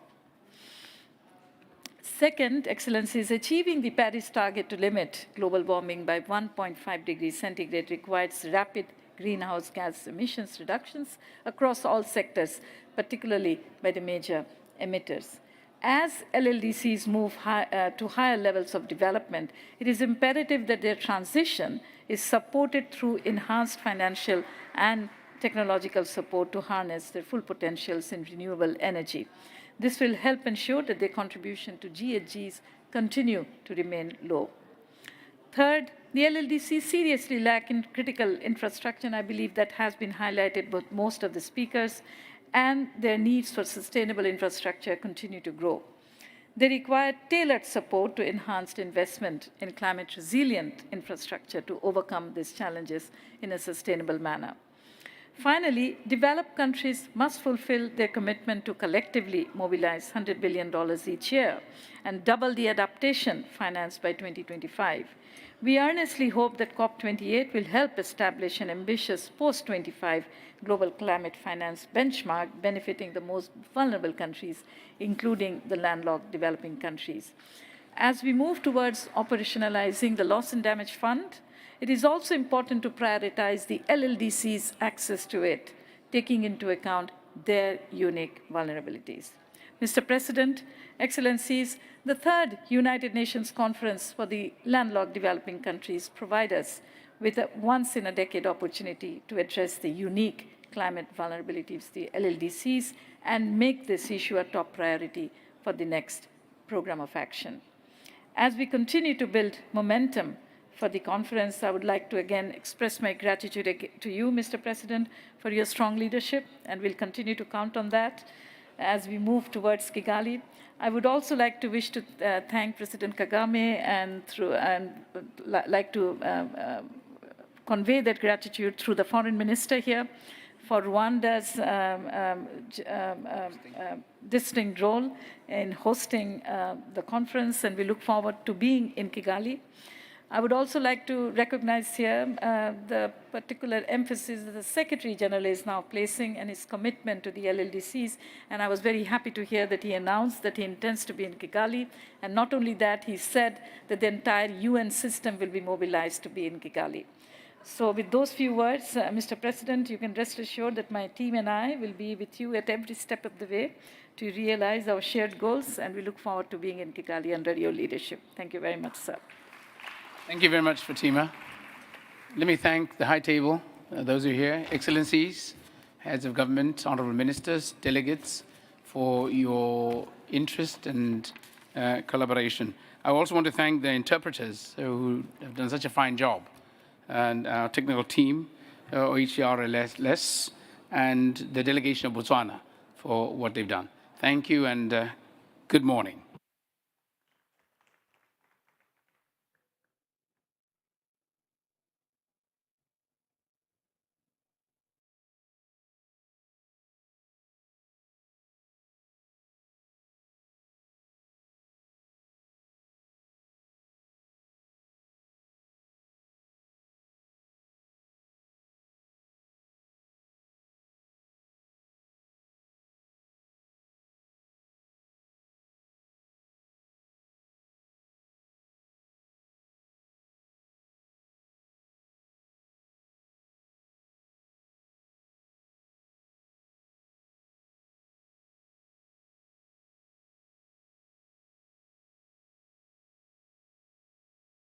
Second, Excellencies, achieving the Paris target to limit global warming by 1.5 degrees centigrade requires rapid greenhouse gas emissions reductions across all sectors, particularly by the major emitters. As LLDCs move to higher levels of development, it is imperative that their transition is supported through enhanced financial and technological support to harness their full potentials in renewable energy. This will help ensure that their contribution to GHGs continue to remain low. Third, the LLDCs seriously lack in critical infrastructure, and I believe that has been highlighted by most of the speakers, and their needs for sustainable infrastructure continue to grow. They require tailored support to enhanced investment in climate-resilient infrastructure to overcome these challenges in a sustainable manner. Finally, developed countries must fulfill their commitment to collectively mobilize $100 billion each year and double the adaptation finance by 2025. We earnestly hope that COP28 will help establish an ambitious post-25 global climate finance benchmark benefiting the most vulnerable countries, including the landlocked developing countries. As we move towards operationalizing the Loss and Damage Fund, it is also important to prioritize the LLDC's access to it, taking into account their unique vulnerabilities. Mr. President, Excellencies, the third United Nations Conference for the Landlocked Developing Countries provides us with a once-in-a-decade opportunity to address the unique climate vulnerabilities of the LLDCs and make this issue a top priority for the next program of action. As we continue to build momentum for the conference, I would like to again express my gratitude to you, Mr. President, for your strong leadership, and we'll continue to count on that as we move towards Kigali. I would also like to thank President Kagame and like to convey that gratitude through the Foreign Minister here for Rwanda's distinct role in hosting the conference, and we look forward to being in Kigali. I would also like to recognize here the particular emphasis that the Secretary General is now placing and his commitment to the LLDCs. And I was very happy to hear that he announced that he intends to be in Kigali. And not only that, he said that the entire UN system will be mobilized to be in Kigali. So with those few words, Mr. President, you can rest assured that my team and I will be with you at every step of the way to realize our shared goals. And we look forward to being in Kigali under your leadership. Thank you very much, sir. Thank you very much, Fatima. Let me thank the high table, those who are here, Excellencies, heads of government, honorable ministers, delegates, for your interest and collaboration. I also want to thank the interpreters who have done such a fine job, and our technical team, OHRLS, and the delegation of Botswana for what they've done. Thank you and good morning.